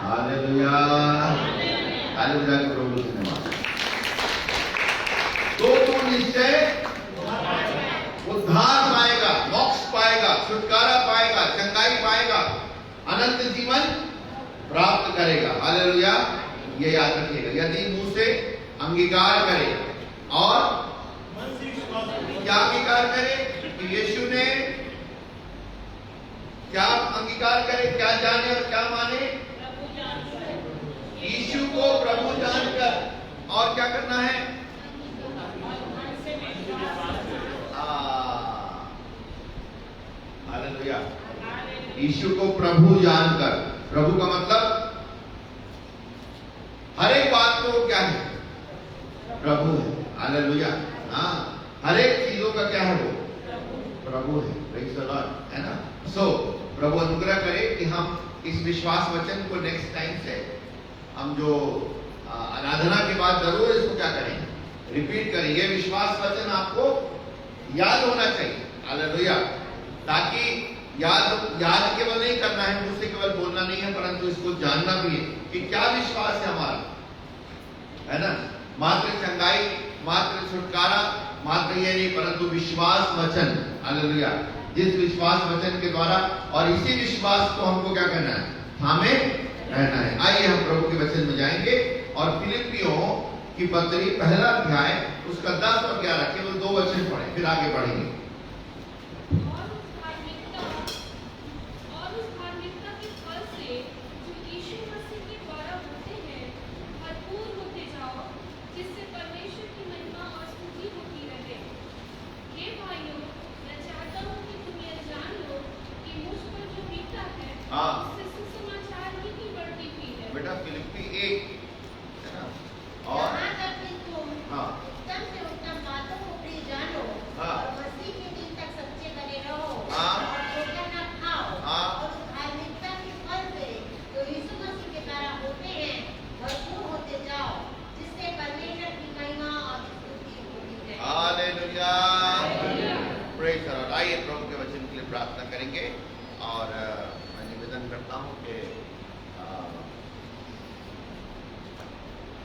Speaker 3: हालेलुया, हालेलुया प्रभु धन्यवाद। तो तू निश्चय उद्धार पाएगा, मोक्ष पाएगा, छुटकारा पाएगा, चंगाई पाएगा, अनंत जीवन प्राप्त करेगा। हालेलुया। ये याद रखिएगा। यदि मुंह से अंगीकार करे और क्या अंगीकार करे कि यीशु ने क्या अंगीकार करे, क्या जाने और क्या माने? यीशु को प्रभु जानकर, और क्या करना है? हालेलुया। यीशु को प्रभु जानकर, प्रभु का मतलब हर एक बात को क्या है? प्रभु है। हालेलुया। हाँ, हर एक चीजों का क्या है वो प्रभु है। Praise the Lord, है ना। सो प्रभु अनुग्रह करे कि हम इस विश्वास वचन को नेक्स्ट टाइम से हम जो आराधना के बाद जरूर इसको क्या करें, रिपीट करें। ये विश्वास वचन आपको याद होना चाहिए। हालेलुया। ताकि याद केवल नहीं करना है, मुझसे केवल बोलना नहीं है, परंतु इसको जानना भी है कि क्या विश्वास है हमारा, है ना। मात्र चंगाई, मात्र छुटकारा, मात्र ये नहीं, परंतु विश्वास वचन। हालेलुया। जिस विश्वास वचन के द्वारा, और इसी विश्वास को हमको क्या करना है, हमें रहना है। आइए हम प्रभु के वचन में जाएंगे और फिलिपियों की पत्री पहला अध्याय उसका 10 और 11 केवल 2 वचन पढ़े, फिर आगे बढ़ेंगे। बेटा फिलिप्पी 1 है ना, और हाँ
Speaker 2: उत्तम बातों को प्रिय जानो,
Speaker 3: हाँ।
Speaker 2: और मसीह के दिन तक सच्चे बने रहो,
Speaker 3: हाँ।
Speaker 2: और धोखा न खाओ,
Speaker 3: हाँ।
Speaker 2: और उस धार्मिकता के फल से जो यीशु मसीह के द्वारा होते हैं भरपूर होते जाओ, जिससे परमेश्वर की महिमा और स्तुति होती है।
Speaker 3: हालेलुया। Praise the Lord. आइए प्रभु के वचन के लिए प्रार्थना करेंगे, और मैं निवेदन करता हूँ कि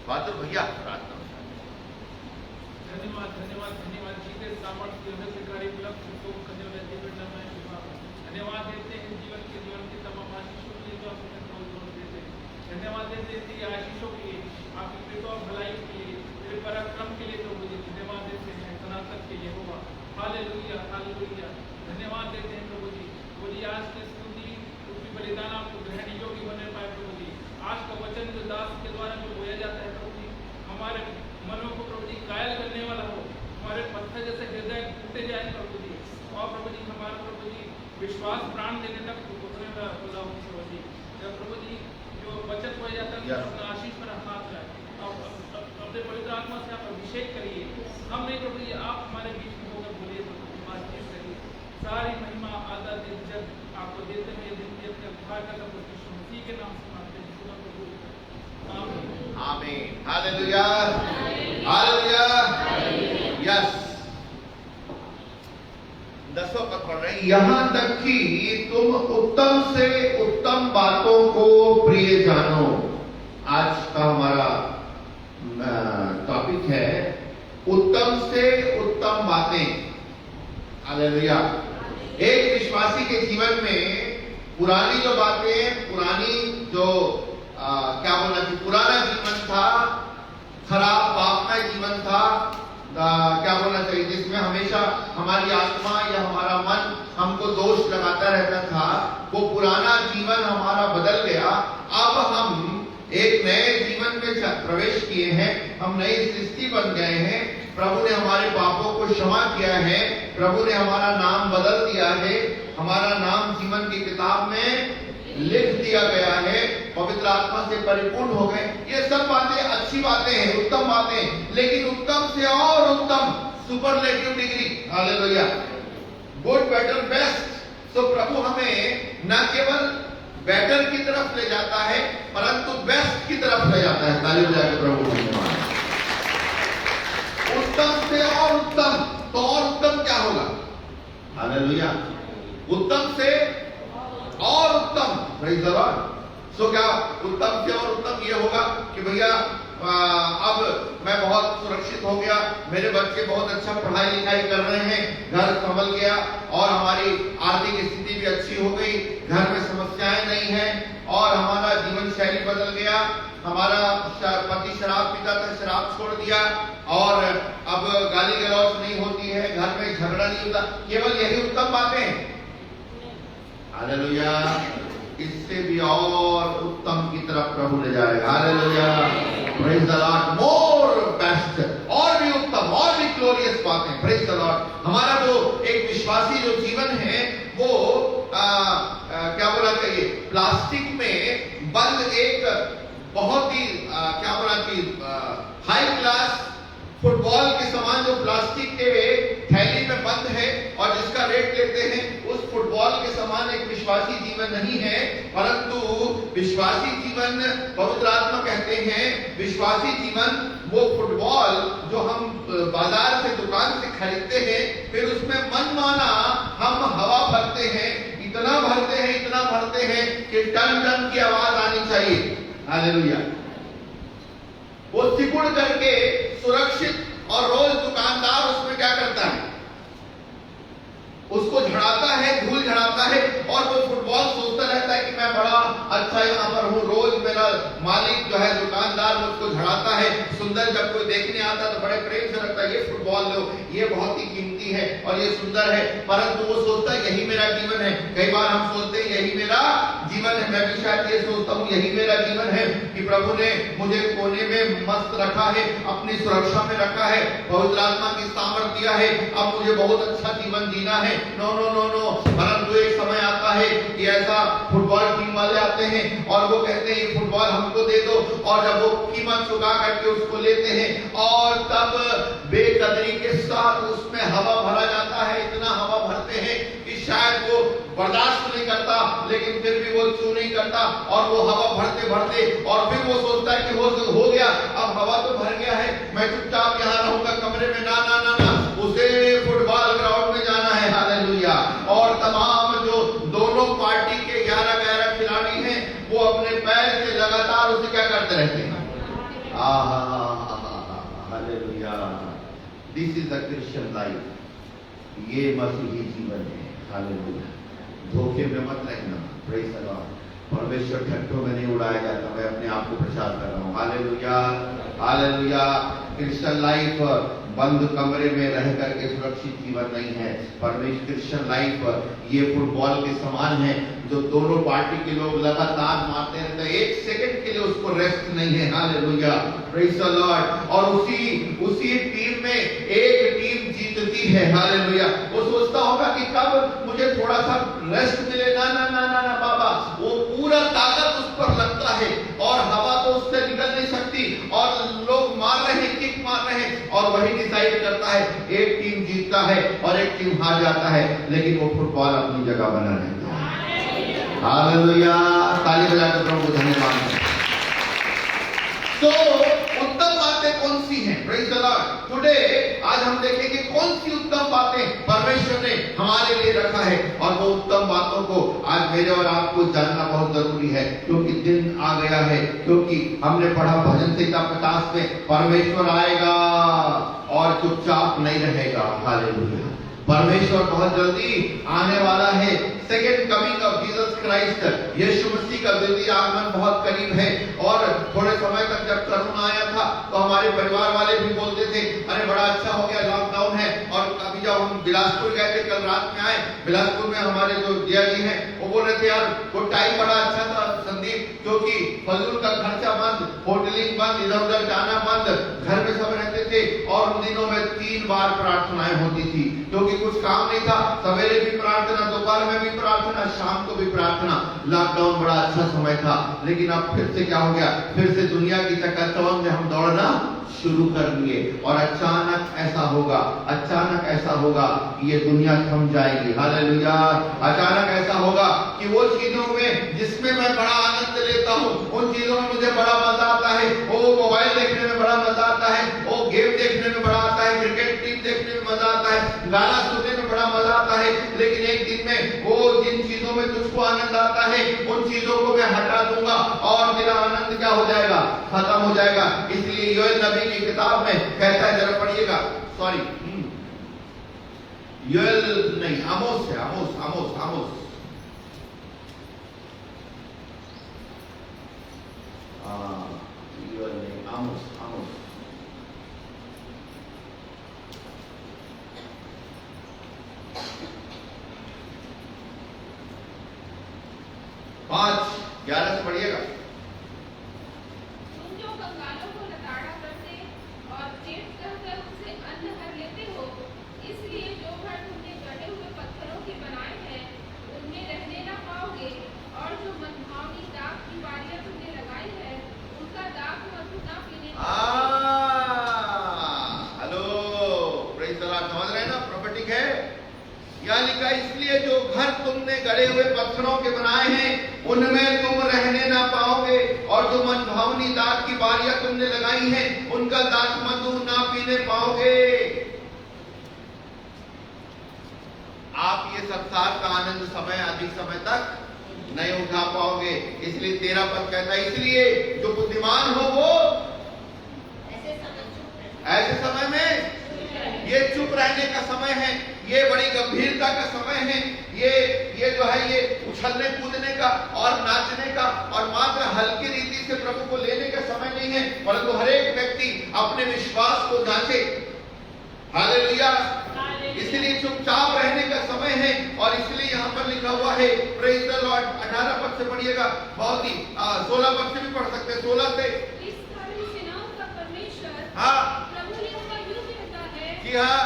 Speaker 3: बहादुर भैया प्रार्थना
Speaker 6: धन्यवाद धन्यवाद धन्यवाद जीते सामर्थ्य से कार्य उपलब्ध को धन्यवाद देते हैं जीवन के तमाम आशीषों के लिए जो आप हमें देते हैं। धन्यवाद देते हैं आशीषों के लिए, आपकी कृपा और भलाई के लिए, तेरे पराक्रम के लिए प्रभु जी धन्यवाद देते हैं, सनातन के लिए होगा। Hallelujah hallelujah. धन्यवाद देते हैं प्रभु जी आज की स्तुति उसकी बलिदान आपको ग्रहण योग्य होने पाए प्रभु जी। आज का वचन जो दास के द्वारा जो बोया जाता है प्रभु जी, हमारे मनों को प्रभु जी कायल करने वाला हो, हमारे पत्थर जैसे हृदय टूटे जाए प्रभु जी, और प्रभु जी हमारा प्रभु जी विश्वास प्राण देने तक उतरने वाला खुदा हो प्रभु जी। जब प्रभु जी जो वचन बोया जाता है अपना आशीष पर हाथ रहे, अपने पवित्र आत्मा से आप अभिषेक करिए। हम नहीं प्रभु जी, आप हमारे बीच में होकर बोलिए, बातचीत करिए। सारी महिमा आदर इज्जत आपको देते हुए दिन के नाम से मांगते हैं प्रभु। आमीन
Speaker 3: आमीन। Hallelujah hallelujah. यस, 10वां पद पढ़ रहे हैं। यहाँ तक कि तुम उत्तम से उत्तम बातों को प्रिय जानो। आज का हमारा टॉपिक है उत्तम से उत्तम बातें। हालेलुया। एक विश्वासी के जीवन में पुरानी जो बातें, पुरानी जो क्या बोलना चाहिए, पुराना जीवन था, खराब पापमय जीवन था, क्या बोलना चाहिए, जिसमें हमेशा हमारी आत्मा या हमारा मन हमको दोष लगाता रहता था, वो पुराना जीवन हमारा बदल गया। अब हम एक नए जीवन में प्रवेश किए हैं, हम नई सृष्टि बन गए हैं। प्रभु ने हमारे पापों को क्षमा किया है, प्रभु ने हमारा नाम बदल दिया है, हमारा नाम जीवन की किताब में लिख दिया गया है, पवित्र आत्मा से परिपूर्ण हो गए। ये सब बातें अच्छी बातें हैं, उत्तम बातें, लेकिन उत्तम से और उत्तम, superlative degree. Hallelujah. Good, better, best. तो प्रभु हमें न केवल बेटर की तरफ ले जाता है, परंतु बेस्ट की तरफ ले जाता है। ताली बजा के प्रभु धन्यवाद। उत्तम से और उत्तम, तो और उत्तम क्या होगा? हालेलुया। उत्तम से और उत्तम, प्रेज़ द लॉर्ड। सो क्या उत्तम से और उत्तम ये होगा कि भैया अब मैं बहुत सुरक्षित हो गया, मेरे बच्चे बहुत अच्छा पढ़ाई लिखाई कर रहे हैं, घर संभल गया और हमारी आर्थिक स्थिति भी अच्छी हो गई, घर में समस्याएं नहीं है और हमारा जीवन शैली बदल गया, हमारा पति शराब पीता था, शराब छोड़ दिया और अब गाली गलौज नहीं होती है, घर में झगड़ा नहीं होता। केवल यही उत्तम बातें? हालेलुया। इससे भी और उत्तम की तरफ प्रभु ले जाएगा। Hallelujah. Praise the Lord. More best, और भी उत्तम, और भी ग्लोरियस बातें। Praise the Lord. हमारा जो एक विश्वासी जो जीवन है वो क्या बोला चाहिए, प्लास्टिक में बंद एक बहुत ही क्या बोला चाहिए, हाई क्लास फुटबॉल के समान जो प्लास्टिक के थैली में बंद है और जिसका रेट लेते हैं, उस फुटबॉल के समान एक विश्वासी जीवन नहीं है। परंतु विश्वासी जीवन, पवित्र आत्मा कहते हैं, विश्वासी जीवन वो फुटबॉल जो हम बाजार से, दुकान से खरीदते हैं, फिर उसमें मनमाना हम हवा भरते हैं, इतना भरते हैं कि टन टन की आवाज आनी चाहिए। हालेलुया। वो सिकुड़ करके सुरक्षित, और रोज दुकानदार उसमें क्या करता है, उसको झड़ाता है, धूल झड़ाता है, और वो फुटबॉल सोचता रहता है कि मैं बड़ा अच्छा यहाँ पर हूँ, रोज मेरा मालिक जो है, दुकानदार, मुझको झड़ाता है। सुंदर जब कोई देखने आता है तो बड़े प्रेम से रखता है, ये फुटबॉल लो, ये बहुत ही कीमती है और ये सुंदर है। परंतु वो सोचता है यही मेरा जीवन है। कई बार हम सोचते हैं यही मेरा जीवन है। मैं भी शायद ये सोचता हूँ यही मेरा जीवन है कि प्रभु ने मुझे कोने में मस्त रखा है, अपनी सुरक्षा में रखा है, पवित्र आत्मा की सामर्थ दिया है, अब मुझे बहुत अच्छा जीवन जीना है। No no no no. परंतु एक समय आता है कि ऐसा फुटबॉल टीम वाले आते हैं और वो कहते हैं ये फुटबॉल हमको दे दो, और जब वो कीमत चुका करके उसको लेते हैं और तब बेकदरी के साथ उसमें हवा भरा जाता है। इतना हवा भरते हैं कि शायद वो बर्दाश्त नहीं करता, लेकिन फिर भी वो चू नहीं करता, और वो हवा भरते भरते, और फिर वो सोचता है कि हो गया, अब हवा तो भर गया है, मैं चुपचाप यहाँ रहूंगा कमरे में। ना ना ना ना, उसे फुटबॉल ग्राउंड में जाना है। हालेलुया। और तमाम जो दोनों पार्टी के 11 खिलाड़ी हैं, वो अपने पैर से लगातार उसे क्या करते रहते हैं। Hallelujah. This is the Christian life. ये मसीही जीवन है। हालेलुया। धोखे में मत रहना। Praise the Lord. परमेश्वर ठट्ठों में नहीं उड़ाया जाता। मैं अपने आप को प्रचार कर रहा हूँ। Hallelujah, hallelujah. क्रिश्चियन लाइफ बंद कमरे में रह करके सुरक्षित जीवन नहीं है। परमेश्वर क्रिश्चियन लाइफ ये फुटबॉल के समान है, जो दोनों पार्टी के लोग लगातार मारते रहते हैं, एक सेकंड के लिए उसको रेस्ट नहीं है। Hallelujah, praise the Lord. और उसी टीम में एक टीम जीतती है। हालेलुया। वो सोचता होगा कि कब मुझे थोड़ा सा रेस्ट मिले। ना ना ना ना ना बाबा, वो पूरा ताकत उस पर लगता है और हवा तो उससे निकल नहीं सकती, और लोग मार रहे हैं, किक मार रहे हैं, और वही डिसाइड करता है। एक टीम जीतता है और एक टीम हार जाता है, लेकिन वो फुटबॉल अपनी जगह बना रहता है। हालेलुया। ताली बजाकर प्रभु को धन्यवाद। तो उत्तम बातें कौन सी हैं? Praise the Lord. टुडे आज हम देखेंगे कौन सी उत्तम बातें परमेश्वर ने हमारे लिए रखा है, और वो उत्तम बातों को आज मेरे और आपको जानना बहुत जरूरी है, क्योंकि दिन आ गया है। क्योंकि हमने पढ़ा भजन संहिता 50 में, परमेश्वर आएगा और चुपचाप नहीं रहेगा। हालेलुया। परमेश्वर बहुत जल्दी आने वाला है। Second coming of Jesus Christ, यीशु मसीह का द्वितीय आगमन बहुत करीब है। और थोड़े समय तक जब कोरोना आया था तो हमारे परिवार वाले भी बोलते थे, अरे बड़ा अच्छा हो गया, लॉकडाउन है। और अभी जब हम बिलासपुर गए थे, कल रात में आए, बिलासपुर में हमारे जो जिया जी हैं वो बोल रहे थे, यार वो टाइम बड़ा अच्छा था संदीप, क्योंकि फजूल का खर्चा बंद, होटलिंग बंद, इधर उधर जाना बंद, घर में सब रहते थे। और उन दिनों में 3 बार प्रार्थनाएं होती थी, क्योंकि कुछ काम नहीं था। सवेरे भी प्रार्थना, दोपहर में भी प्रार्थना, शाम को भी प्रार्थना। लॉकडाउन बड़ा अच्छा समय था। लेकिन अब फिर से क्या हो गया, फिर से दुनिया की चक्कर में हम दौड़ना शुरू कर दिए। और अचानक ऐसा होगा कि ये दुनिया थम जाएगी। हालेलुया। अचानक ऐसा होगा कि वो चीजों में जिसमें मैं बड़ा आनंद लेता हूँ, उन चीजों में मुझे बड़ा मजा आता है। वो मोबाइल देखने में बड़ा मजा आता है, वो गेम देखने में बड़ा आता है, क्रिकेट टीम देखने में मजा आता है, गाना सुनने में बड़ा मजा आता है। लेकिन एक दिन में वो जिन चीजों में तुझको आनंद आता है, उन चीजों को मैं हटा दूंगा और मेरा आनंद क्या हो जाएगा, खत्म हो जाएगा। इसलिए योएल नबी की किताब में कहता है, जरा पढ़िएगा, सॉरी योएल नहीं, आमोस है, आमोस योएल नहीं, आमोस 5:11 से पढ़िएगा।
Speaker 7: तुम जो कंगालों को लताड़ा करते और पेट कहकर उनसे अन्न भर लेते हो, इसलिए जो घर तुमने कटे हुए पत्थरों के बनाए हैं उनमें रहने न पाओगे, और जो मनभावनी दाख की बारियां तुमने लगाई है उनका
Speaker 3: गले हुए पत्थरों के बनाए हैं, उनमें तुम रहने ना पाओगे। और जो मनभावनी दाख की बारियां तुमने लगाई हैं, उनका दाख मधु ना पीने पाओगे। आप ये संसार का आनंद समय अधिक समय तक नहीं उठा पाओगे। इसलिए 13 पद कहता है, इसलिए जो बुद्धिमान हो वो ऐसे समय में, ये चुप रहने का समय है, ये बड़ी गंभीरता का समय है, ये जो है ये उछलने कूदने का और नाचने का और मात्र हल्की रीति से प्रभु को लेने का समय नहीं है, परंतु हर एक व्यक्ति अपने विश्वास को जांचे। हालेलुया। इसलिए चुपचाप रहने का समय है। और इसलिए यहाँ पर लिखा हुआ है, प्रेज द लॉर्ड, 18 पद से पढ़िएगा, बहुत ही 16 पद से भी पढ़ सकते हैं, 16 से।
Speaker 7: इस कारण सेनाओं का परमेश्वर
Speaker 3: हाँ,
Speaker 7: प्रभु यहोवा यूं कहता है,
Speaker 3: जी हाँ,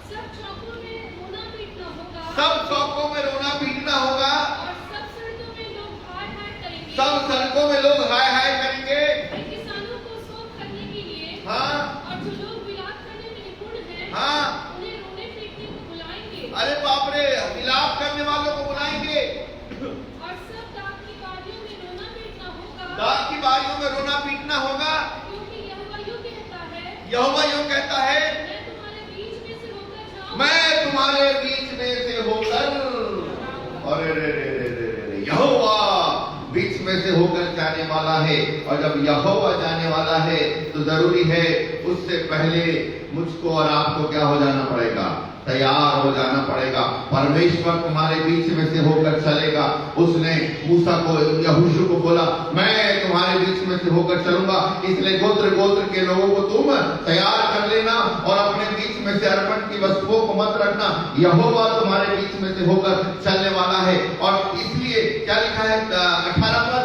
Speaker 7: सब चौकों में रोना पीटना होगा,
Speaker 3: सब चौकों में रोना पीटना होगा,
Speaker 7: और सब सड़कों में लोग हाय हाय करेंगे,
Speaker 3: सब सड़कों में लोग हाय हाय करेंगे।
Speaker 7: वे किसानों को शोक करने के लिए,
Speaker 3: हाँ,
Speaker 7: और जो लोग विलाप करने में निपुण हैं,
Speaker 3: हाँ,
Speaker 7: उन्हें रोने पीटने को बुलाएंगे,
Speaker 3: अरे बाप रे, विलाप करने वालों को बुलाएंगे।
Speaker 7: और सब दाख की बारियों में रोना पीटना होगा,
Speaker 3: दाख की बारियों में रोना पीटना होगा,
Speaker 7: क्योंकि यहोवा यूं कहता है,
Speaker 3: यहोवा यूं कहता है,
Speaker 7: मैं तुम्हारे बीच में से होकर जाऊं,
Speaker 3: मैं तुम्हारे बीच में से होकर, अरे रे रे रे रे रे, यहोवा बीच में से होकर जाने वाला है। और जब यहोवा जाने वाला है तो जरूरी है उससे पहले मुझको और आपको क्या हो जाना पड़ेगा, तैयार हो जाना पड़ेगा। परमेश्वर तुम्हारे बीच में से होकर चलेगा। उसने मूसा को, यहोशू को बोला, मैं तुम्हारे बीच में से होकर चलूंगा, इसलिए गोत्र गोत्र के लोगों को तुम तैयार कर लेना और अपने बीच में से अर्पण की वस्तुओं को मत रखना। यहोवा तुम्हारे बीच में से होकर चलने वाला है। और इसलिए क्या लिखा है 18 पर,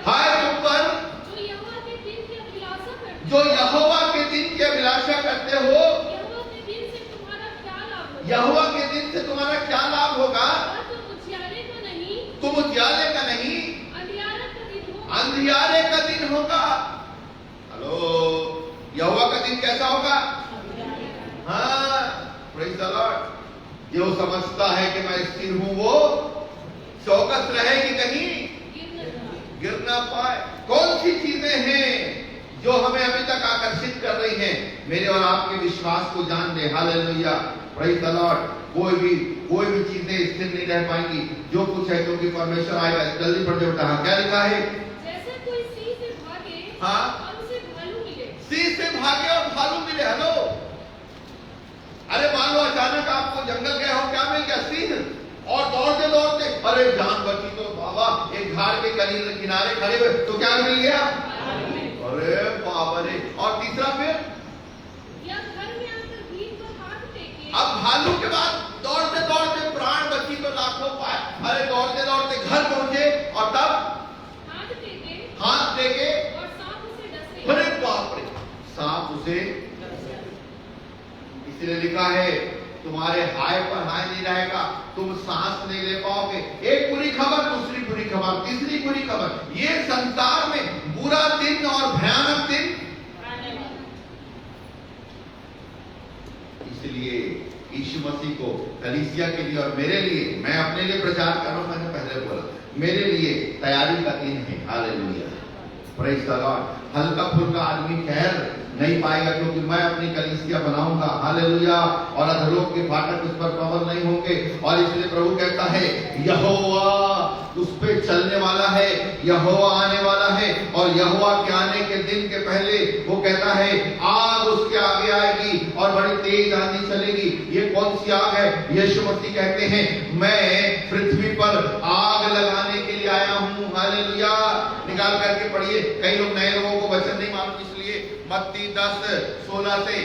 Speaker 3: हाय तुम पर
Speaker 7: जो यहोवा के दिन की अभिलाषा करते
Speaker 3: जो यहोवा के दिन की अभिलाषा करते हो,
Speaker 7: यहोवा के दिन से तुम्हारा क्या लाभ होगा?
Speaker 3: यहोवा के दिन से तुम्हारा क्या लाभ होगा?
Speaker 7: और तुम उजियारे का नहीं,
Speaker 3: तुम उजियाले का नहीं,
Speaker 7: अंधियारे का दिन होगा।
Speaker 3: अंधियारे का दिन होगा। हेलो, यहोवा का दिन कैसा होगा? हाँ, प्रेज़ द लॉर्ड। जो समझता है कि मैं स्थिर हूं वो चौकस रहे कि कहीं गिर ना पाए। कौन सी चीजें हैं जो हमें अभी तक आकर्षित कर रही हैं? मेरे और आपके विश्वास को जान दे। Hallelujah, praise the Lord. कोई भी चीजें स्थिर नहीं रह पाएंगी। जो कुछ है, क्योंकि परमेश्वर आएगा। जल्दी पढ़ बेटा, क्या लिखा है?
Speaker 7: जैसे कोई सिंह से भागे,
Speaker 3: हाँ,
Speaker 7: और उसे भालू मिले,
Speaker 3: सिंह से भागे और भालू मिले। हेलो, अरे मान लो अचानक आपको जंगल गए हो, क्या मिल गया? सिंह। और दौड़ते दौड़ते अरे जान बची तो बाबा, एक घाट के किनारे खड़े हुए तो क्या मिल गया? अरे बाबा रे। और तीसरा फिर,
Speaker 7: या घर में आकर भीड़ को हाथ टेके,
Speaker 3: अब भालू के बाद दौड़ते दौड़ते प्राण बची तो लाखों पाए। अरे दौड़ते दौड़ते घर पहुंचे और तब हाथ टेके
Speaker 7: और सांप उसे डसे।
Speaker 3: अरे बाप रे, सांप उसे। इसलिए लिखा है, तुम्हारे हाय पर हाय नहीं रहेगा, तुम सांस नहीं ले पाओगे। एक बुरी खबर, दूसरी बुरी खबर, तीसरी बुरी खबर। ये संसार में बुरा दिन और भयानक दिन। इसलिए यीशु मसीह को कलीसिया के लिए और मेरे लिए, मैं अपने लिए प्रचार कर रहा हूं, मैंने पहले बोला, मेरे लिए तैयारी का दिन है। Hallelujah, praise the Lord. हल्का फुल्का आदमी खैर नहीं पाएगा, क्योंकि मैं अपनी कलीसिया बनाऊंगा। हालेलुया। और अधलोक के फाटक उस पर प्रबल नहीं होंगे। और इसलिए प्रभु कहता है, यहोवा उस पे चलने वाला है, यहोवा आने वाला है। और यहोवा के आने के दिन के पहले वो कहता है, आग उसके आगे आएगी और बड़ी तेज आंधी चलेगी। ये कौन सी आग है? यीशु मसीह कहते हैं, मैं पृथ्वी पर आग लगाने के लिए आया हूं। हालेलुया। निकाल करके पढ़िए, कई लोग नए लोगों को वचन नहीं मालूम, इसलिए मत्ती 10:16 से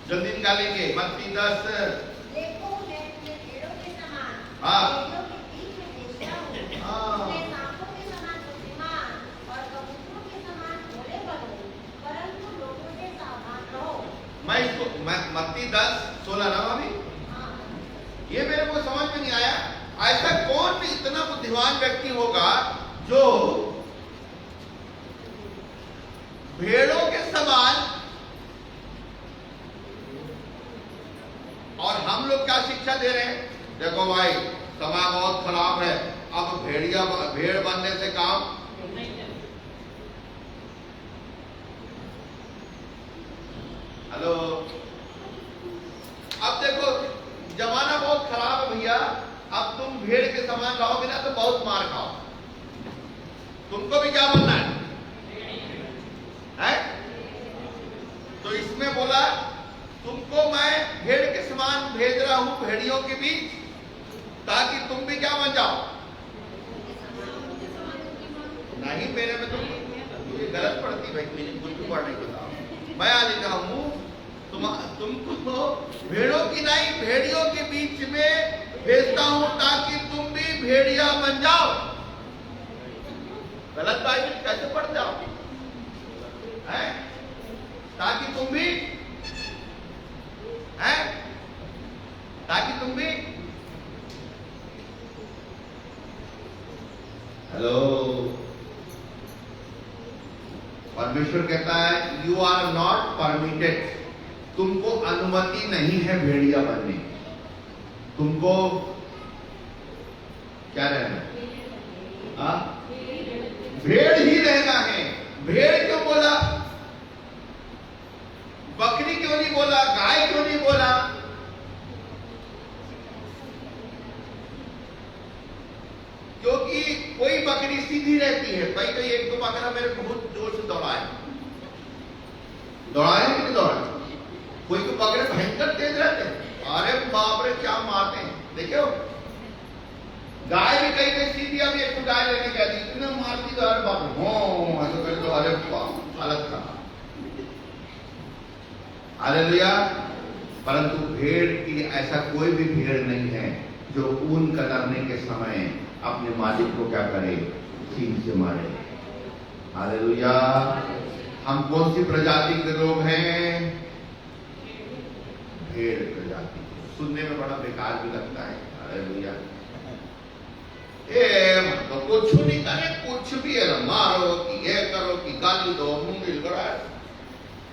Speaker 3: जल्दी निकालेंगे। मत्ती 10।
Speaker 2: देखो मैं अपने भेड़ों के समान
Speaker 3: हाँ।
Speaker 2: भेड़ों के बीच में भेजता हूँ।
Speaker 3: हाँ।
Speaker 2: मैं सांपों के समान बुद्धिमान और कबूतरों के समान भोले बनो, परंतु लोगों से सावधान रहो।
Speaker 3: मैं इसको मत्ती 10:16 ना अभी,
Speaker 2: हाँ।
Speaker 3: ये मेरे को समझ में नहीं आया। ऐसा कौन इतना बुद्धिमान व्यक्ति होगा जो भेड़ों के समान और देखो भाई समय बहुत खराब है, अब भेड़ बनने से काम हेलो। अब देखो जमाना बहुत खराब है भैया, अब तुम भेड़ के समान रहोगे ना तो बहुत मार खाओ। तुमको भी क्या बनना है? तो इसमें बोला तुमको मैं भेड़ के समान भेज रहा हूं भेड़ियों के बीच, ताकि तुम भी क्या बन जाओ। नहीं मेरे में तुम गलत पढ़ती भाई, मेरी कुछ भी पढ़ने को था। मैं आज लिखा हूं तुमको भेड़ों की नहीं भेड़ियों के बीच में भेजता हूं, ताकि तुम भी भेड़िया बन जाओ। गलत बाइबल कैसे पढ़ जाओ हैं? ताकि तुम भी हैं, ताकि तुम भी। हेलो, परमेश्वर कहता है यू आर नॉट परमिटेड, तुमको अनुमति नहीं है भेड़िया बनने। तुमको क्या रहना है? भेड़ ही रहना है। भेड़ क्यों बोला? बकरी क्यों नहीं बोला? गाय क्यों नहीं बोला? क्योंकि कोई बकरी सीधी रहती है। भाई एक दो बकरा मेरे बहुत जोर से दौड़ाए कि नहीं दौड़ाए? कोई तो बकरे भयंकर तेज रहते हैं, अरे बाप रे क्या मारते हैं। देखो गाय भी कहीं कहीं सीधी, अभी एक गाय लेने गई थी, इतना मारती तो अरे बाप रे ऐसा करे तो अरे बाप हालत खराब। हालेलुया। परंतु भेड़ की ऐसा कोई भी भेड़ नहीं है जो ऊन कतरने के समय अपने मालिक को क्या करे? सींग से मारे। हालेलुया। हम कौन सी प्रजाति के लोग हैं? भेड़ प्रजाति। सुनने में बड़ा बेकार भी लगता है। हालेलुया। मतलब कुछ नहीं करे, कुछ भी है, मारो कि ये करो कि गाली दो, मुंगिल कराए,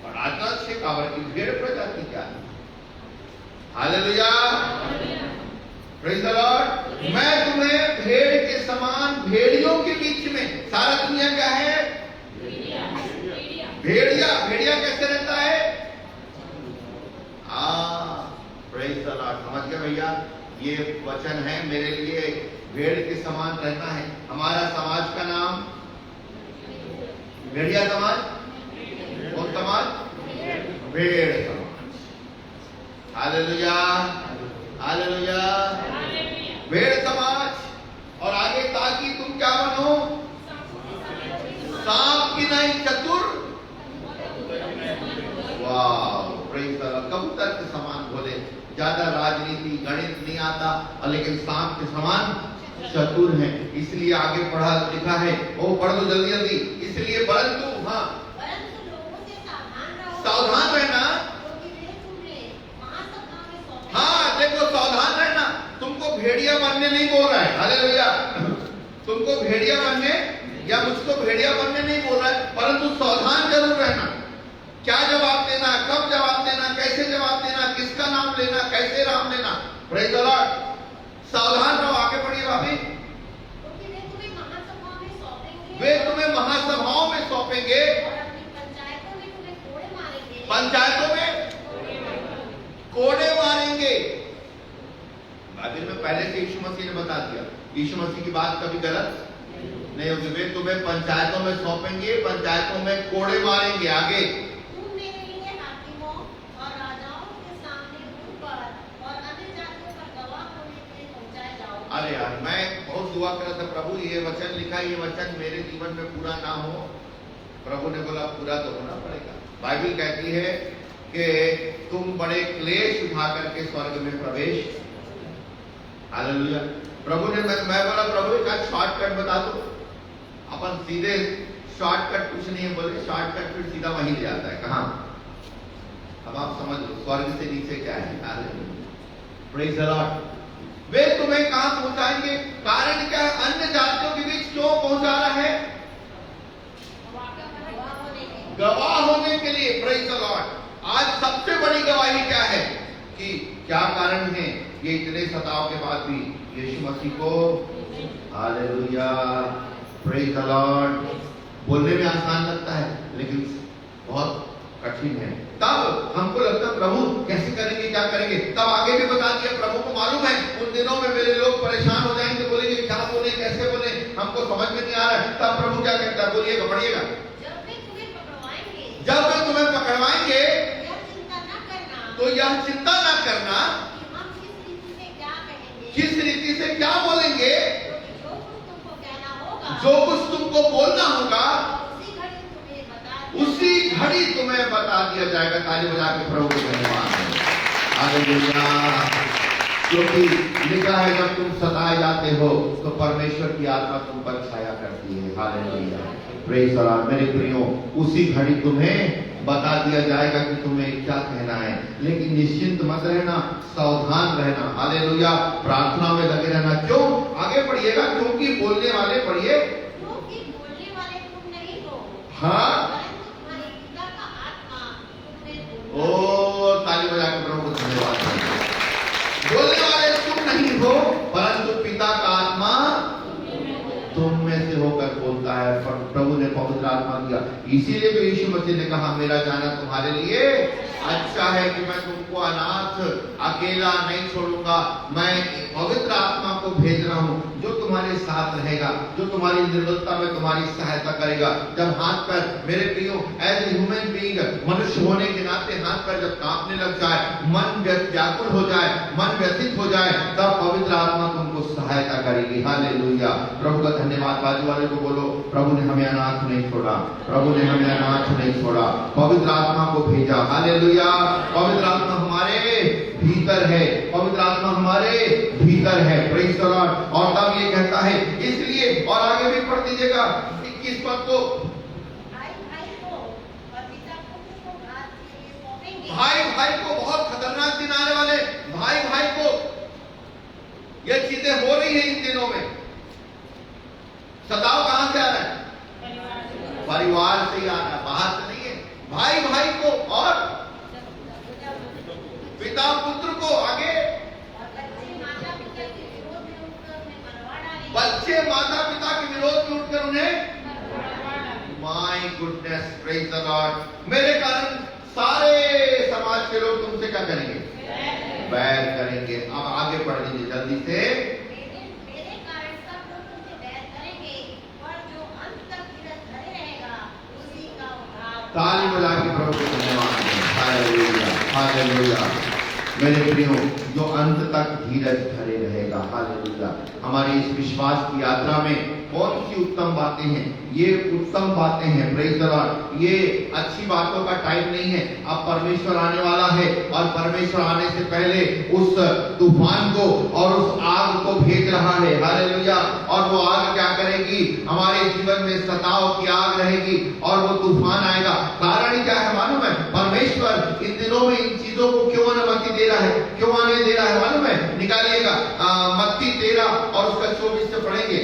Speaker 3: बड़ा अच्छे काबर की भेड़ प्रजाति क्या है? हालेलुया। Praise the Lord. मैं तुम्हें भेड़ के समान भेड़ियों के बीच में, सारा दुनिया क्या है? भेड़िया। भेड़िया कैसे रहता है? Praise the Lord. समझ गए भैया? ये वचन है मेरे लिए, भेड़ के समान रहना है। हमारा समाज का नाम भेड़िया समाज। कौन समाज? भेड़ समाज। Hallelujah, hallelujah. भेड़ समाज। और आगे ताकि तुम क्या बनो? सांप की नहीं चतुर। वाह, प्रेज़ द लॉर्ड। कबूतर के समान बोले, ज्यादा राजनीति गणित नहीं आता, लेकिन सांप के समान चतुर है। इसलिए आगे पढ़ा लिखा है, वो पढ़ दो जल्दी जल्दी। इसलिए परंतु
Speaker 2: लोगों से
Speaker 3: सावधान रहना। हाँ देखो, सावधान रहना। तुमको भेड़िया बनने नहीं बोल रहा है। हालेलुया। तुमको भेड़िया बनने या मुझको भेड़िया बनने नहीं बोल रहा है, परंतु सावधान जरूर रहना। क्या जवाब देना, कब जवाब देना, कैसे जवाब देना, किसका नाम लेना, कैसे नाम लेना। Praise the Lord. सावधान रहो। आगे बढ़िए भाभी। वे तुम्हें महासभाओं में सौंपेंगे, पंचायतों में कोड़े मारेंगे। बाइबल में पहले से यीशु मसीह ने बता दिया, यीशु मसीह की बात कभी गलत नहीं होगी। वे तुम्हें पंचायतों में सौंपेंगे, पंचायतों में कोड़े मारेंगे। आगे अरे यार, मैं बहुत दुआ कर रहा था, प्रभु ये वचन लिखा, ये वचन मेरे जीवन में पूरा ना हो। प्रभु ने बोला पूरा तो होना पड़ेगा। बाइबल कहती है कि तुम बड़े क्लेश उठा करके स्वर्ग में प्रवेश। हालेलुया। प्रभु ने मैं बोला प्रभु एक शॉर्टकट बता दो। अपन सीधे शॉर्टकट कुछ नहीं है बोले, शॉर्टकट फिर सीधा वहीं ले जाता है। कहाँ? अब आप समझ लो स्वर्ग से नीचे क्या है। हालेलुया। Praise the Lord. वे तुम्हें कहां पहुंचाएंगे? कारण क्या है? अन्य जातियों के बीच क्यों पहुंचा रहा है? गवाह होने के लिए। Praise the Lord. आज सबसे बड़ी गवाही क्या है? कि क्या कारण है ये इतने सताव के बाद भी यीशु मसीह को हालेलुया, प्रेज द लॉर्ड। बोलने में आसान लगता है लेकिन बहुत कठिन है। तब हमको लगता है प्रभु कैसे करेंगे, क्या करेंगे। तब आगे भी बता दिया, प्रभु को मालूम है उन दिनों में मेरे लोग परेशान हो जाएंगे, बोलेंगे क्या बोले, कैसे बोले, हमको समझ में नहीं आ रहा है। तब प्रभु क्या कहता है, बोलिएगा, पढ़िएगा।
Speaker 2: जब वे तुम्हें पकड़वाएंगे,
Speaker 3: जब वे तुम्हें पकड़वाएंगे
Speaker 2: यह चिंता न करना
Speaker 3: तो यह चिंता न करना
Speaker 2: कि हम किस रीति से क्या कहेंगे,
Speaker 3: किस रीति से क्या बोलेंगे,
Speaker 2: क्योंकि जो कुछ तुमको कहना होगा,
Speaker 3: जो कुछ तुमको बोलना होगा
Speaker 2: उसी घड़ी तुम्हें बता
Speaker 3: उसी घड़ी तुम्हें बता दिया
Speaker 2: दिया
Speaker 3: जाएगा। ताली बजा के प्रभु को धन्यवाद है। हालेलुया। क्योंकि लिखा है जब तुम सताए जाते हो तो परमेश्वर की आत्मा तुम पर छाया करती है। Hallelujah, praise the Lord. मेरे प्रियो, उसी घड़ी तुम्हें बता दिया जाएगा कि तुम्हें क्या कहना है। लेकिन निश्चिंत मत रहना, सावधान रहना। हालेलुया, प्रार्थना में लगे रहना। क्यों? आगे पढ़िएगा, क्योंकि बोलने वाले, पढ़िए,
Speaker 2: क्योंकि बोलने वाले तुम नहीं हो,
Speaker 3: हाँ,
Speaker 2: तुम्हारे पिता का आत्मा तुम्हें
Speaker 3: ओ ताली बजा के प्रभु को धन्यवाद करें। बोलने वाले तुम नहीं हो परंतु पिता का आत्मा तुम में से होकर बोलता है। प्रभु ने पवित्र आत्मा दिया, इसीलिए तो यीशु मसीह ने कहा मेरा जाना तुम्हारे लिए अच्छा है कि मैं तुमको अनाथ अकेला नहीं छोड़ूंगा, मैं पवित्र आत्मा को भेज रहा हूँ जो तुम्हारे साथ रहेगा, जो तुम्हारी निर्बलता में तुम्हारी सहायता करेगा। जब हाथ पैर, मेरे प्रियो, एज ह्यूमन बीइंग, मनुष्य होने के नाते हाथ पैर जब कांपने लग जाए, मन व्याकुल हो जाए, मन व्यथित हो जाए, तब पवित्र आत्मा तुमको सहायता करेगी। हालेलुया, प्रभु का धन्यवाद। बाजू वाले को बोलो, प्रभु ने हमें अनाथ नहीं छोड़ा, प्रभु ने हमें अनाथ नहीं छोड़ा, पवित्र आत्मा को भेजा। हालेलुया, पवित्र आत्मा हमारे भीतर है, पवित्र आत्मा हमारे भीतर है। Praise the Lord. और तब ये कहता है, इसलिए, और आगे भी पढ़ दीजिएगा 21 पद को,
Speaker 2: भाई भाई को और पिता पुत्र को घात के लिए सौंपेंगे।
Speaker 3: भाई भाई को, बहुत खतरनाक दिन आने वाले, भाई भाई को, ये चीजें हो रही है इन दिनों में। सताव कहां से आ रहा है? परिवार से ही आ रहा है, बाहर से नहीं है। भाई भाई को और पिता पुत्र को, आगे
Speaker 2: और बच्चे माता पिता के विरोध में उठकर उन्हें मरवा डालेंगे।
Speaker 3: बच्चे माता पिता के विरोध में उठकर उन्हें, my goodness, praise the Lord. मेरे कारण सारे समाज के लोग तुमसे क्या करेंगे? बैर करेंगे। अब आगे पढ़ लीजिए जल्दी से।
Speaker 2: मेरे कारण सब लोग तुमसे बैर करेंगे, और जो अंत तक धीरज धरे रहेगा उसी का उद्धार।
Speaker 3: ताली बजा के प्रभु को धन्यवाद दें। Hallelujah, hallelujah. मेरे प्रियो, जो अंत तक धीरज धरे रहेगा। हालेलुया। हमारी इस विश्वास की यात्रा में कौन सी उत्तम बातें हैं? ये उत्तम बातें हैं। Praise the Lord. ये अच्छी बातों का टाइम नहीं है। अब परमेश्वर आने वाला है, और परमेश्वर आने से पहले उस तूफान को और उस आग को भेज रहा है। हालेलुया। और वो आग क्या करेगी? हमारे जीवन में सताव की आग रहेगी, और वो तूफान आएगा। कारण क्या है मालूम है? परमेश्वर इन दिनों में इन चीजों को क्यों अनुमति दे रहा है, क्यों आने दे रहा है मालूम है? निकालिएगा मत्ती 13 और उसका 24 से पढ़ेंगे,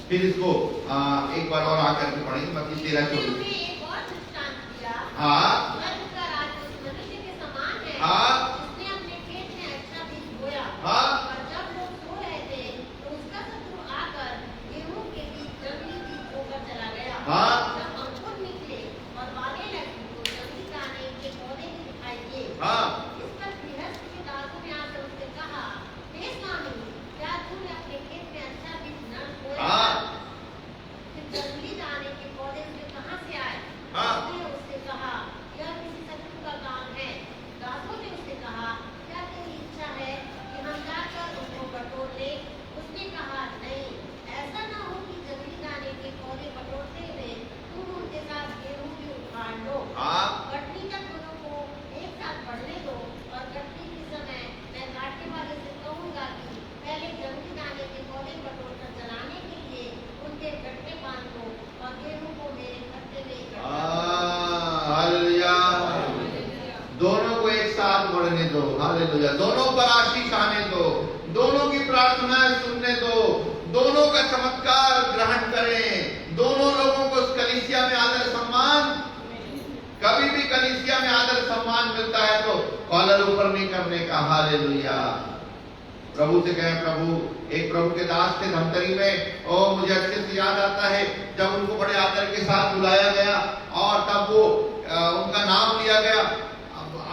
Speaker 3: फिर इसको एक बार और आकर के पढ़ेंगे। मत्ती 13:24।
Speaker 2: उसने एक और दृष्टांत दिया।
Speaker 3: हाँ,
Speaker 2: स्वर्ग का राज्य उस मनुष्य के समान है,
Speaker 3: हाँ,
Speaker 2: जिसने अपने खेत में अच्छा बीज बोया।
Speaker 3: हाँ,
Speaker 2: और जब लोग सो रहे थे तो उसका शत्रु आकर गेहूं के बीज जंगली बीज बोकर चला गया।
Speaker 3: हाँ,
Speaker 2: जब अंकुर निकले और बालें लगी तो जंगली दाने के पौधे भी दिखाई दिए।
Speaker 3: हाँ,
Speaker 2: इस पर गृहस्थ के दासों ने आकर उससे कहा, हे स्वामी, क्या तूने अपने खेत में अच्छा बीज न बोया?
Speaker 3: हाँ,
Speaker 2: फिर जंगली दाने के पौधे उसके कहां से आए?
Speaker 3: हाँ।
Speaker 2: उसने उससे कहा, यह किसी शत्रु का काम है। दासों ने उससे कहा, क्या तेरी इच्छा है कि हम जाकर उनको बटोर लें? उसने कहा, नहीं, ऐसा न हो कि जंगली दाने के पौधे बटोरते हुए तुम उनके साथ गेहूं भी उखाड़ लो।
Speaker 3: हाँ।
Speaker 2: कटनी तक दोनों को एक साथ बढ़ने दो, और कटनी के समय मैं काटने वाले से कहूंगा कि पहले जंगली दाने के पौधे बटोरकर जलाने के लिए उनके गट्टे बांध दो, और गेहूं को मेरे खत्ते में इकट्ठा करो।
Speaker 3: हालेलुया। दोनों को एक साथ बढ़ने दो। हालेलुया। दोनों पर आशीष आने दो, दोनों की प्रार्थनाएं सुनने दो, दोनों का चमत्कार ग्रहण करें, दोनों लोगों को कलीसिया में आदर सम्मान, कभी भी कलीसिया में आदर सम्मान मिलता है तो कॉलर ऊपर नहीं करने का। हालेलुया। प्रभु से कहें, प्रभु, एक प्रभु के दास थे धमतरी में, और मुझे अच्छे से याद आता है जब उनको बड़े आदर के साथ बुलाया गया और तब वो उनका नाम लिया गया।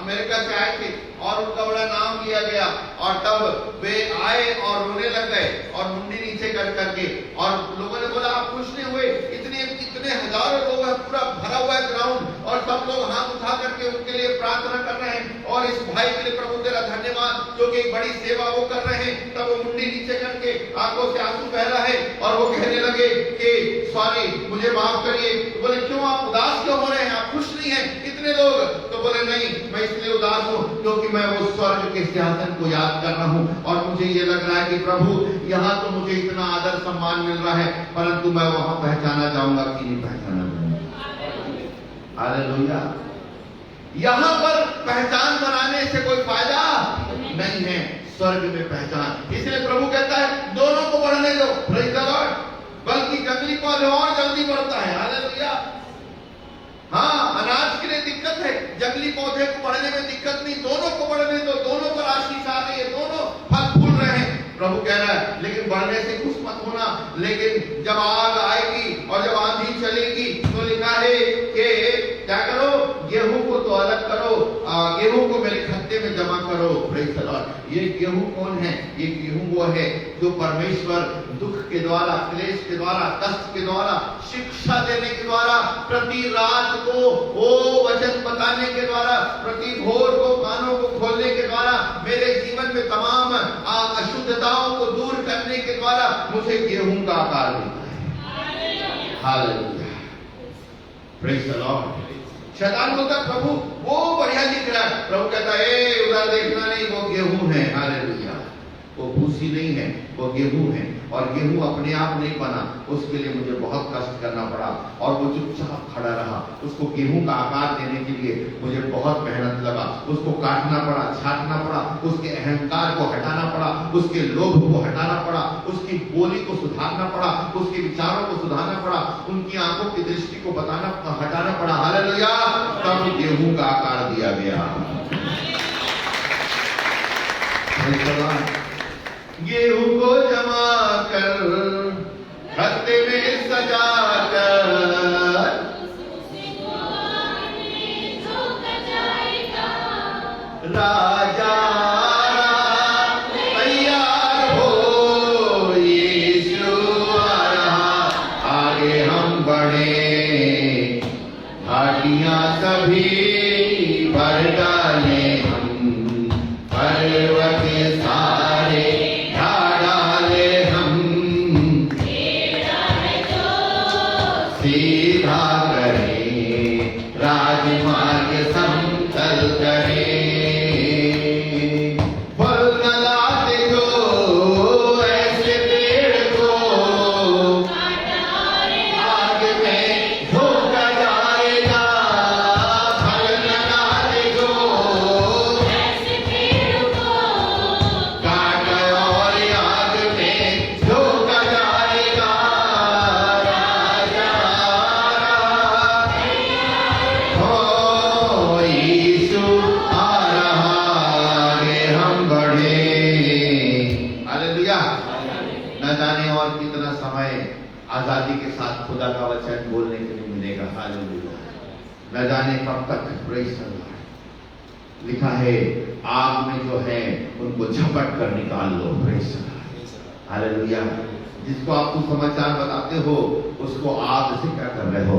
Speaker 3: अमेरिका से आए थे और उनका बड़ा नाम लिया गया, और तब वे आए और रोने लग गए और मुंडी नीचे कर करके, और लोगों ने बोला आप खुश नहीं हुए, इतने हजारों लोग हैं, पूरा भरा हुआ है ग्राउंड, और सब लोग हाथ उठा करके उनके लिए प्रार्थना कर रहे हैं, और इस भाई के लिए प्रभु तेरा धन्यवाद, जो कि एक बड़ी सेवा वो कर रहे हैं। तब वो मुंडी नीचे करके आंखों से आंसू बह रहा है और वो कहने लगे कि सॉरी, मुझे माफ करिए। तो बोले क्यों, आप उदास क्यों हो रहे हैं, आप खुश नहीं हैं इतने लोग? तो बोले नहीं, मैं इसलिए उदास हूँ क्योंकि मैं वो स्वर्ग के सिंहासन को याद कर रहा हूँ, और मुझे ये लग रहा है कि प्रभु यहाँ तो मुझे इतना आदर सम्मान मिल रहा है, परंतु मैं वहां पहचाना जाऊंगा कि नहीं पहचाना जाऊंगा। हालेलुया। यहाँ पर पहचान बनाने से कोई फायदा नहीं है, स्वर्ग में पहचान। इसलिए प्रभु कहता है दोनों को बढ़ने दो, प्रेज़ द लॉर्ड, बल्कि जंगली पौधे और जल्दी बढ़ता है। हालेलुया। हाँ, अनाज के लिए दिक्कत है, जंगली पौधे को बढ़ने में दिक्कत नहीं, दोनों को बढ़ने दो, दोनों पर आशीष आ रही है, दोनों फल फूल रहे हैं। प्रभु कह रहा है लेकिन बढ़ने से खुश मत होना, लेकिन जब आग आएगी और जब आंधी चलेगी तो लिखा है कि क्या करो, गेहूं को तो अलग करो, गेहूं को मेरे खत्ते में जमा करो। Praise the Lord. ये गेहूं कौन है? ये गेहूं वो है जो परमेश्वर दुख के द्वारा, क्लेश के द्वारा, कष्ट के द्वारा, शिक्षा देने के द्वारा, प्रति रात को वो वचन बताने के द्वारा, प्रति भोर को कानों को खोलने के द्वारा, मेरे जीवन में तमाम अशुद्धताओं को दूर करने के द्वारा मुझे गेहूं का आकार देता है। हालेलुया। Praise the Lord. शैतान बोलता प्रभु वो बढ़िया दिख रहा है, प्रभु कहता है उधर देखना नहीं, वो गेहूं है। हालेलुया। वो भूसी नहीं है, वो गेहूं है, और गेहूं अपने आप नहीं बना, उसके लिए मुझे बहुत कष्ट करना पड़ा, और वो चुपचाप खड़ा रहा। उसको गेहूं का आकार देने के लिए मुझे बहुत मेहनत लगा, उसको काटना पड़ा, छाटना पड़ा, उसके अहंकार को हटाना पड़ा, उसके लोभ को हटाना पड़ा, उसकी बोली को सुधारना पड़ा, उसके विचारों को सुधारना पड़ा, उनकी आंखों की दृष्टि को हटाना पड़ा। हालेलुया। तब गेहूं का आकार दिया गया। गेहूं को जमा कर खत्ते में सजा कर राजा तैयार हो, यीशु आ रहा, आगे हम बढ़े, घाटियां सभी भर डाले हम, पर्वत सारे सीधा करे, राजमार्ग समतल करे, फल न लाते जो ऐसे पेड़ को आग में झोंका जाएगा, फल न लाते जो ऐसे पेड़ को काट और आग में झोंका जाएगा। न जाने और कितना समय आजादी के साथ खुदा का वचन बोलने के लिए मिलेगा। हालेलुया। न जाने कब तक। Praise the Lord. लिखा है आग में जो है उनको झपट कर निकाल लो। Praise the Lord. हालेलुया। जिसको आप सुसमाचार बताते हो उसको आग से क्या कर रहे हो,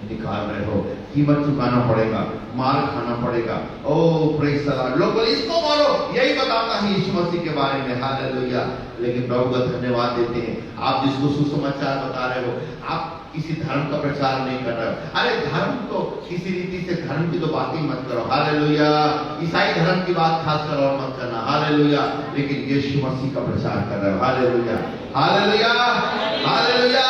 Speaker 3: निकाल रहे हो। कीमत चुकाना पड़ेगा, मार खाना पड़ेगा। ओ प्रेज़ द लॉर्ड। लोग बोले इसको मारो, यही बताता है यीशु मसीह के बारे में। हालेलुया। लेकिन प्रभु का धन्यवाद देते हैं, आप जिसको सुसमाचार बता रहे हो, आप किसी धर्म का प्रचार नहीं कर रहे हो। अरे धर्म तो किसी रीति से धर्म की तो बात ही मत करो। हालेलुया। ईसाई धर्म की बात खासकर और मत करना। हालेलुया। लेकिन यीशु मसीह का प्रचार कर रहे हो। हालेलुया। हालेलुया। हालेलुया।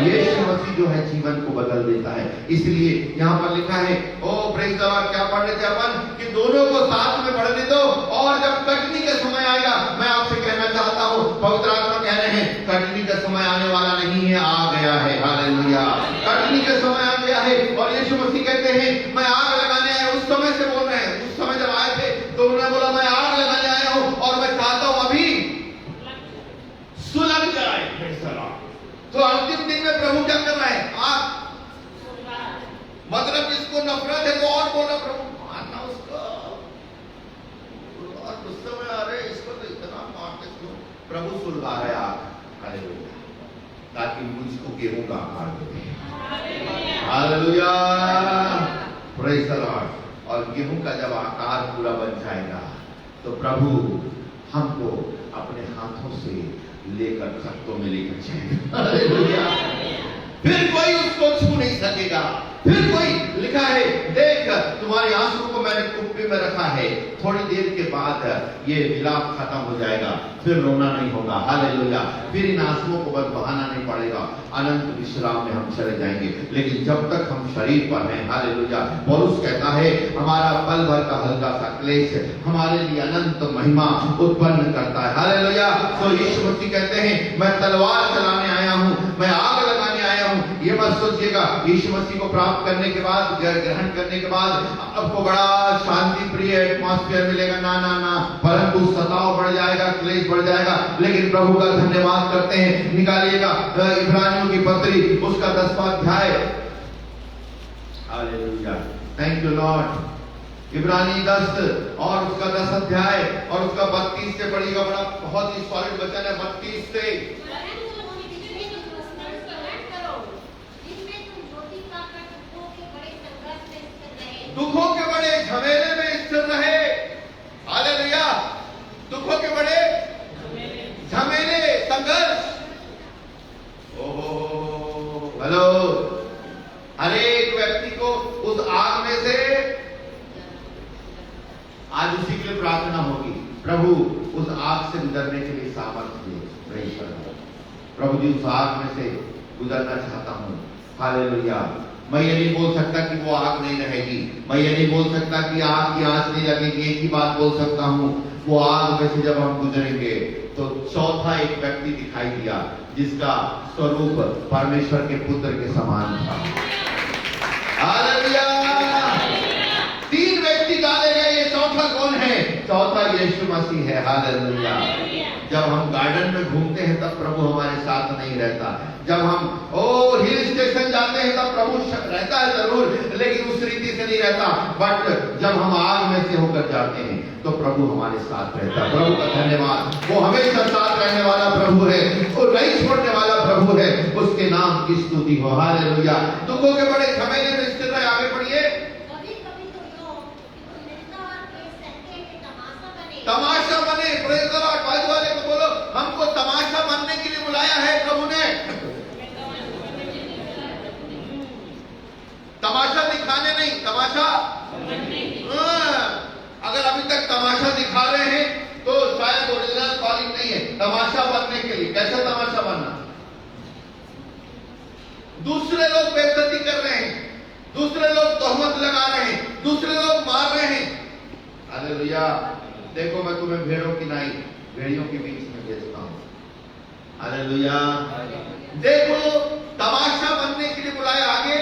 Speaker 3: यीशु मसीह जो है जीवन को बदल देता है। इसलिए यहाँ पर लिखा है, ओ प्रेज़ द लॉर्ड, क्या पढ़ रहे थे अपन, कि दोनों को साथ में बढ़ने दो, और जब कटनी का समय आएगा, मैं आपसे कहना चाहता हूँ, पवित्र आत्मा कह रहे हैं कटनी का समय आने वाला नहीं है, आ गया है। हालेलुया। कटनी का समय आ गया है, और यीशु मसीह कहते हैं मैं आग लगाने आया। उस समय से बोल रहे हैं, उस समय जब आए थे तो उन्होंने बोला मैं आग लगाने आया गेहूं का आकार देते हैं। Hallelujah, praise the Lord. और गेहूं का जब आकार पूरा बन जाएगा तो प्रभु हमको अपने हाथों से लेकर खत्तों में लेकर जाएगा। हालेलुया। फिर कोई उसको छू नहीं सकेगा। फिर कोई, लिखा है, देख तुम्हारे आंसू को मैंने कुप्पी में रखा है, थोड़ी देर के बाद ये विलाप खत्म हो जाएगा, फिर रोना नहीं होगा। हालेलुया। फिर इन आंसुओं को बस बहाना नहीं पड़ेगा, अनंत विश्राम में हम चले जाएंगे। लेकिन जब तक हम शरीर पर हैं, हालेलुया, पौलुस कहता है हमारा पल भर का हल्का सा क्लेश हमारे लिए अनंत महिमा उत्पन्न करता है। हालेलुया। तो यीशु मसीह कहते हैं मैं तलवार चलाने आया हूं, मैं आग लगाने आया हूं। ये मत सोचिएगा यीशु मसीह को प्राप्त करने के बाद, ग्रहण करने के बाद आपको बड़ा शांति प्रिय एटमॉस्फेयर मिलेगा। ना ना ना, परंतु सताव बढ़ जाएगा, क्लेश बढ़ जाएगा। लेकिन प्रभु का धन्यवाद करते हैं। निकालिएगा इब्रानियों की पत्री, उसका 10वां अध्याय। Hallelujah, thank you Lord. इब्रानी 10 और उसका 10 अध्याय और उसका 32 से पढ़िएगा। बड़ा बहुत ही सॉलिड वचन है 32 से। दुखों के बड़े झमेले में स्थिर रहे। हालेलुया। दुखों के बड़े झमेले, संघर्ष। ओहो, हेलो। हर एक व्यक्ति को उस आग में से आज उसी के लिए प्रार्थना होगी, प्रभु उस आग से गुजरने के लिए सामर्थ्य दे। प्रभु जी उस आग में से गुजरना चाहता हूं। हालेलुया। मैं ये नहीं बोल सकता कि वो आग नहीं रहेगी, मैं ये नहीं बोल सकता कि आग की आंच नहीं लगेगी। एक ही बात बोल सकता हूँ, वो आग में से जब हम गुजरेंगे तो चौथा एक व्यक्ति दिखाई दिया जिसका स्वरूप परमेश्वर के पुत्र के समान था। हालेलुया। 3 व्यक्ति डाले गए, ये चौथा कौन है? चौथा यीशु मसीह है। हालेलुया। जब हम गार्डन में घूमते हैं तब प्रभु हमारे साथ नहीं रहता। जब हम हिल स्टेशन जाते हैं तब प्रभु रहता है जरूर, लेकिन उस रीति से नहीं रहता। बट जब हम आग में से होकर जाते हैं तो प्रभु हमारे साथ रहता है। प्रभु का धन्यवाद। वो हमेशा साथ रहने वाला प्रभु है, वो नहीं छोड़ने वाला प्रभु है। उसके नाम की स्तुति हो। हालेलुया। दुखों के बड़े झमेले में स्थिर रहे। आगे बढ़िए। तमाशा बने। Praise the Lord. बाजू वाले को बोलो हमको तमाशा बनने के लिए बुलाया है प्रभु ने। तमाशा दिखाने नहीं, तमाशा अगर अभी तक तमाशा दिखा रहे हैं तो शायद ओरिजिनल कॉलिंग नहीं है। तमाशा बनने के लिए। कैसा तमाशा बनना? दूसरे लोग बेइज्जती कर रहे हैं, दूसरे लोग तोहमत लगा रहे हैं, दूसरे लोग मार रहे हैं। हालेलुया। देखो मैं तुम्हें भेड़ों की नहीं भेड़ियों के बीच में भेजता हूं। हालेलुया। देखो तमाशा बनने के लिए बुलाया। आगे।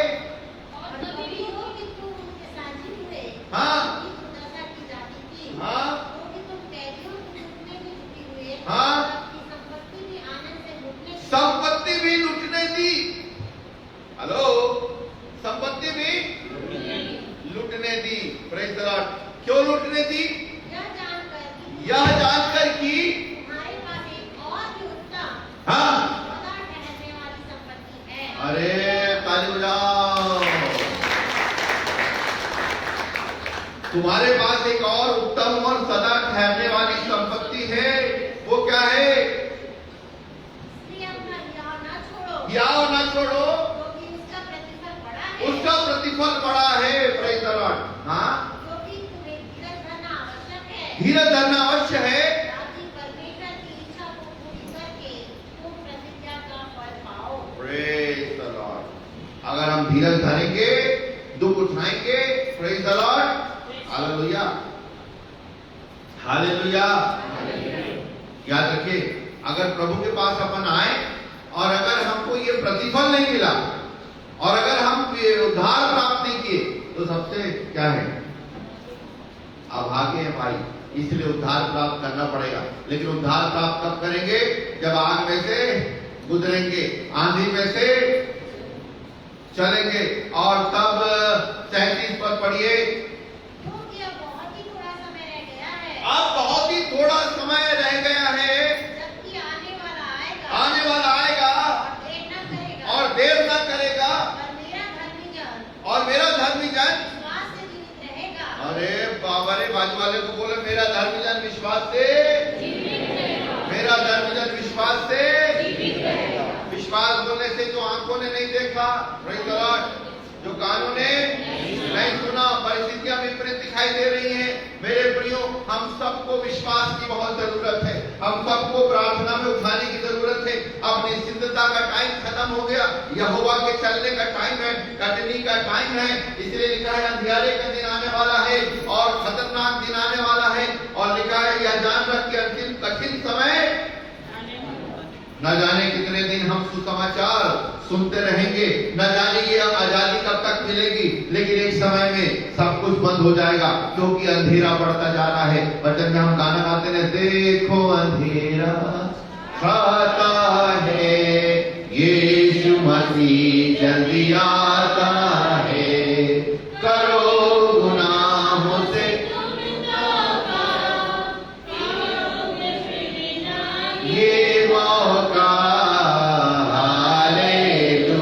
Speaker 3: हाँ हाँ हाँ, संपत्ति भी लूटने दी। हेलो, संपत्ति भी लूटने दी। Praise the Lord. क्यों लूटने दी? यह जानकर कि हमारे पास एक और भी उत्तम सदा ठहरने वाली संपत्ति है। अरे ताली बजाओ। तुम्हारे पास एक और उत्तम और सदा ठहरने वाली संपत्ति है। वो क्या है? याव ना छोड़ो, क्योंकि उसका प्रतिफल बड़ा है। उसका प्रतिफल बड़ा है। Praise the Lord. हाँ, धीरज धरना अवश्य है। परमेश्वर की इच्छा को पूरी करके तुम प्रतिज्ञा का फल पाओ। Praise the Lord. अगर हम धीरज धरेंगे, दुख उठाएंगे, praise the Lord. Hallelujah. Hallelujah. याद रखिए, अगर प्रभु के पास अपन आए और अगर हमको ये प्रतिफल नहीं मिला और अगर हम उद्धार प्राप्त नहीं किए तो सबसे क्या है? अभागे हैं भाई। इसलिए उद्धार प्राप्त करना पड़ेगा। लेकिन उद्धार प्राप्त कब करेंगे? जब आग में से गुजरेंगे, आंधी में से चलेंगे। और तब 37 पर पढ़िए। बहुत ही थोड़ा समय रह गया है। अब बहुत ही थोड़ा समय रह गया है, जबकि आने वाला आएगा और देर और मेरा धर्मी जन
Speaker 2: विश्वास से जीवित रहेगा।
Speaker 3: अरे बाबा रे, बाजू वाले को बोले मेरा धर्मी जन विश्वास से, मेरा धर्मी जन विश्वास से। विश्वास बोलने से जो आंखों ने नहीं देखा, Praise the Lord, जो कानों ने नहीं सुना, परिस्थितियां विपरीत दिखाई दे रही हैं, मेरे प्रियो हम सबको विश्वास की बहुत जरूरत है। हम सबको प्रार्थना में उठाने की जरूरत है। अब निश्चिंतता का टाइम खत्म हो गया, यहोवा के चलने का टाइम है, कटनी का टाइम है। इसलिए लिखा है अंधियारे का दिन आने वाला है और खतरनाक दिन आने वाला है। और लिखा है यह जान रख के अंतिम कठिन समय, न जाने कितने दिन हम सुसमाचार सुनते रहेंगे, न जाने ये आजादी कब तक मिलेगी, लेकिन एक समय में सब कुछ बंद हो जाएगा क्योंकि अंधेरा बढ़ता जा रहा है। वचन में हम गाना गाते हैं, देखो अंधेरा खाता है, यीशु मसीह जल्दी आता है, करो गुनाहों से ये मौका, हालेलुया।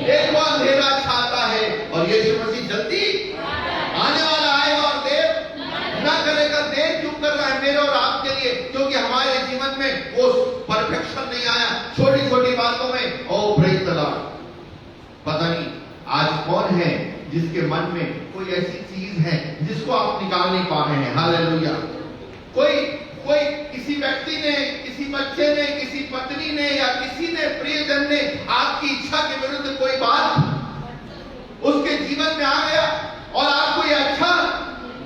Speaker 3: देखो अंधेरा छाता है और यीशु मसीह जल्दी आने वाला है और देर न करेगा। देर क्यों कर रहा है मेरे और आपके लिए? क्योंकि हमारे जीवन में वो परफेक्शन नहीं आया, छोटी छोटी बातों में। ओ प्रेज़ द लॉर्ड। पता नहीं आज कौन है जिसके मन में कोई ऐसी चीज है जिसको आप निकाल नहीं पा रहे हैं। हालेलुया। कोई किसी व्यक्ति ने, किसी बच्चे ने, किसी पत्नी ने या किसी ने, प्रियजन ने आपकी इच्छा के विरुद्ध कोई बात उसके जीवन में आ गया और आपको ये अच्छा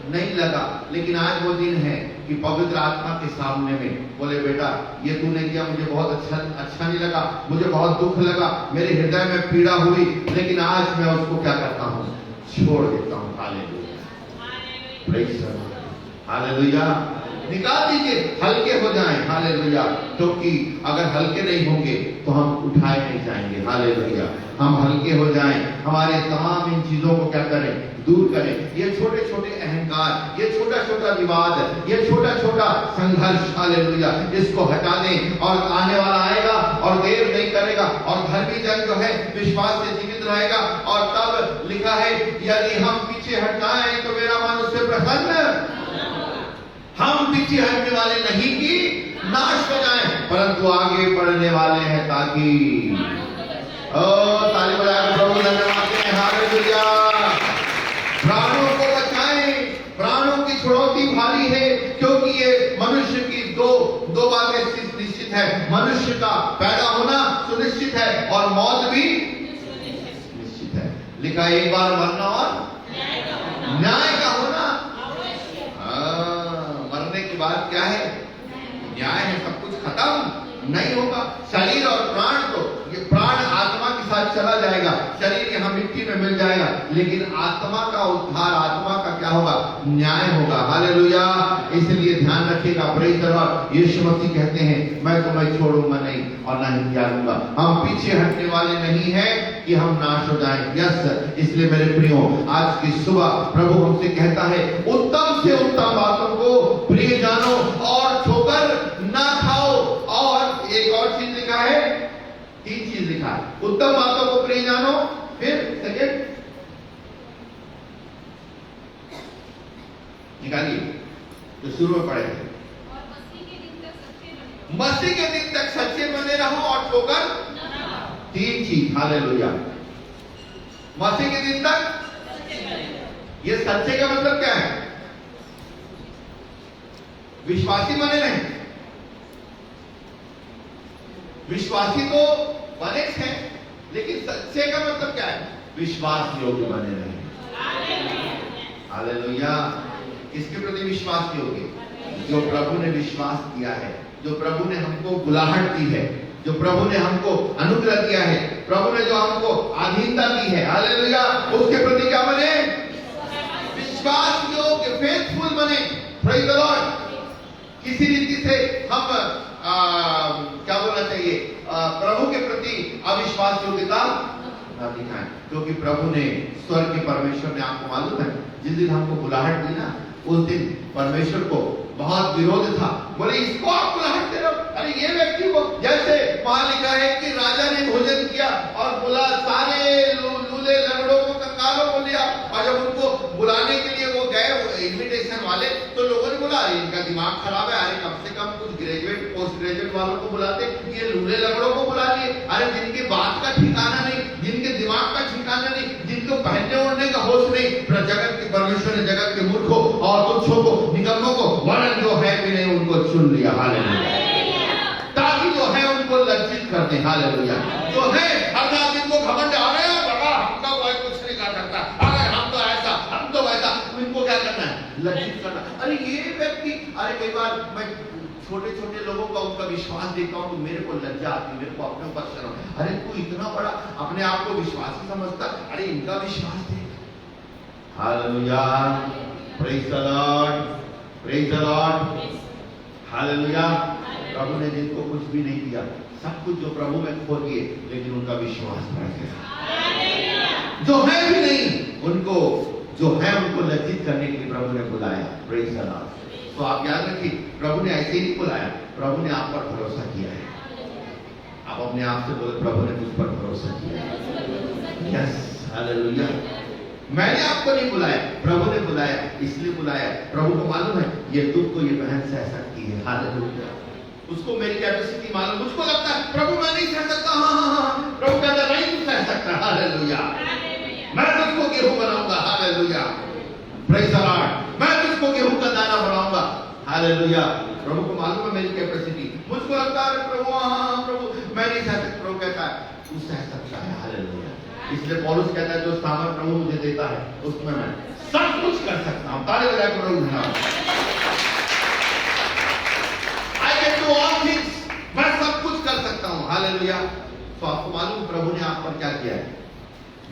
Speaker 3: नहीं लगा। लेकिन आज वो दिन है कि पवित्र आत्मा के सामने में बोले, बेटा ये तूने किया मुझे बहुत अच्छा नहीं लगा, मुझे बहुत दुख लगा, मेरे हृदय में पीड़ा हुई, लेकिन आज मैं उसको क्या करता हूँ, छोड़ देता हूँ। Hallelujah, praise the Lord, hallelujah. निकाल दीजिए, हल्के हो जाएं। हालेलुया। क्योंकि अगर हल्के नहीं होंगे तो हम उठाए नहीं जाएंगे। हालेलुया। हम हल्के हो जाएं, हमारे तमाम इन चीजों को क्या करें, दूर करें। ये छोटे छोटे अहंकार, ये छोटा छोटा विवाद, ये छोटा छोटा संघर्ष, हालेलुया, इसको हटा दें और आने वाला आएगा और देर नहीं करेगा और धर्मी जन जो है विश्वास से जीवित रहेगा। और तब लिखा है, यदि हम पीछे हट जाएं तो मेरा मन उससे प्रसन्न। हम पीछे हटने वाले नहीं कि नाश हो जाएं, परंतु आगे बढ़ने वाले हैं ताकि ताली बजाकर प्रभु धन्यवाद दें। हालेलुया। प्राणों को बचाएं। प्राणों की छुड़ौती भारी है क्योंकि ये मनुष्य की दो बातें निश्चित है। मनुष्य का पैदा होना सुनिश्चित है और मौत भी निश्चित है। लिखा है एक बार मरना और न्याय का होना। मरने की बात क्या है, न्याय है, सब कुछ खत्म नहीं होगा। शरीर और प्राण तो, ये प्राण आत्मा के साथ चला जाएगा, शरीर यहाँ मिट्टी में मिल जाएगा, लेकिन आत्मा का उद्धार, आत्मा का क्या होगा, न्याय होगा। हालेलुया। इसलिए ध्यान रखिएगा। Praise the Lord. यीशु मसीह कहते हैं, मैं तुम्हें छोड़ूंगा नहीं और ना ही त्यागूंगा। हम पीछे हटने वाले नहीं हैं कि हम नाश हो जाएं। यस। इसलिए मेरे प्रियो, आज की सुबह प्रभु हमसे कहता है, उत्तम से उत्तम बातों को प्रिय जानो और ठोकर ना खाओ। और एक और चीज लिखा है, 3 चीज लिखा है। उत्तम बातों को प्रिय जानो, फिर सेकंड निकालिए तो शुरू में पढ़े थे,
Speaker 7: और मसीह के दिन तक सच्चे बने रहो।
Speaker 3: मसीह के दिन तक सच्चे बने रहो और ठोकर। 3 चीज। हालेलुया। मसीह के दिन तक, ये सच्चे का मतलब क्या है, विश्वासी बने रहें। विश्वासी तो बने हैं, लेकिन सच्चे का मतलब क्या है, विश्वास योग्य बने रहें। हालेलुया। किसके प्रति विश्वास योग्य, जो प्रभु ने विश्वास किया है, जो प्रभु ने हमको बुलाहट दी है, जो प्रभु ने हमको अनुग्रह किया है, प्रभु ने जो हमको अधीनता दी है। हालेलुया। उसके प्रति क्या बने, विश्वास योग्य, फेथफुल बने। Praise the Lord. किसी रीति से हम क्या बोलना चाहिए, प्रभु के प्रति अविश्वास योग्यता न दिखाएं, क्योंकि प्रभु ने, स्वर्ग के परमेश्वर ने, आपको मालूम है, जिस दिन हमको बुलाहट दी ना, उस दिन परमेश्वर को बहुत विरोध था। बोले इसको आप बुलाहट दे रहे हो, अरे ये व्यक्ति को, जैसे वहां लिखा है कि राजा ने भोजन किया और बोला सारे लोग का दिमाग खराब है, अरे कम से कम कुछ ग्रेजुएट पोस्ट ग्रेजुएट वालों को बुलाते, ये लूले लगड़ों को बुला लिए। अरे जिनकी बात का ठिकाना नहीं, जिनके दिमाग का ठिकाना नहीं, जिनको पहनने ओढ़ने का होश नहीं, जगत के परमेश्वर ने जगत के मूर्खों और तुच्छों को, निकम्मों को, वरन जो है भी नहीं उनको चुन लिया। हालेलुया। ताकि जो है उनको लज्जित कर दे। हालेलुया। जो है अर्थात जिनको घमंड आ रहा है, बड़ा हमका कोई कुछ नहीं कर सकता, अरे हम तो ऐसा, हम तो वैसा, इनको क्या करना है? लज्जित करना। अरे ये व्यक्ति, अरे कई बार मैं छोटे छोटे लोगों का उनका विश्वास देखता हूँ तो मेरे को लज्जा आती है, मेरे को अपने ऊपर शर्म। अरे तू इतना बड़ा अपने आप को विश्वासी समझता, अरे इनका विश्वास देख। Hallelujah. Praise the Lord, praise the Lord. Hallelujah. प्रभु ने जिनको कुछ भी नहीं दिया, सब कुछ जो प्रभु में खो दिए, लेकिन उनका विश्वास बढ़ गया। जो है भी नहीं उनको, जो है उनको लज्जित करने के लिए प्रभु ने बुलाया। Praise the Lord. तो आप याद रखिए, प्रभु ने ऐसे ही नहीं बुलाया, प्रभु ने आप पर भरोसा किया है। आप अपने आप से बोले, प्रभु ने मुझ पर भरोसा किया है। Yes, hallelujah. मैंने आपको नहीं बुलाया, प्रभु ने बुलाया, इसलिए बुलाया। प्रभु को मालूम है ये दुख को ये बहन सह सकती है। हालेलुया। उसको मेरी कैपेसिटी मालूम, मुझको लगता है प्रभु मैं नहीं सह सकता, हाँ, प्रभु कहता नहीं तू सह सकता। हालेलुया। मैं तुझको गेहूं बनाऊंगा। हालेलुया। Praise the Lord. मैं तुझको गेहूं का दाना बनाऊंगा। हालेलुया। प्रभु को मालूम है मेरी कैपेसिटी। मुझको लगता है प्रभु, हाँ प्रभु मैं नहीं सह सकता, प्रभु कहता है तू सह सकता है। हालेलुया। इसलिए पौलुस कहता है जो सामर्थ प्रभु मुझे देता है उसमें मैं सब कुछ कर सकता हूं। ताली बजाए प्रभु। I can do all things, मैं सब कुछ कर सकता हूं। हालेलुया। तो आपको मालूम प्रभु ने आप पर क्या किया है?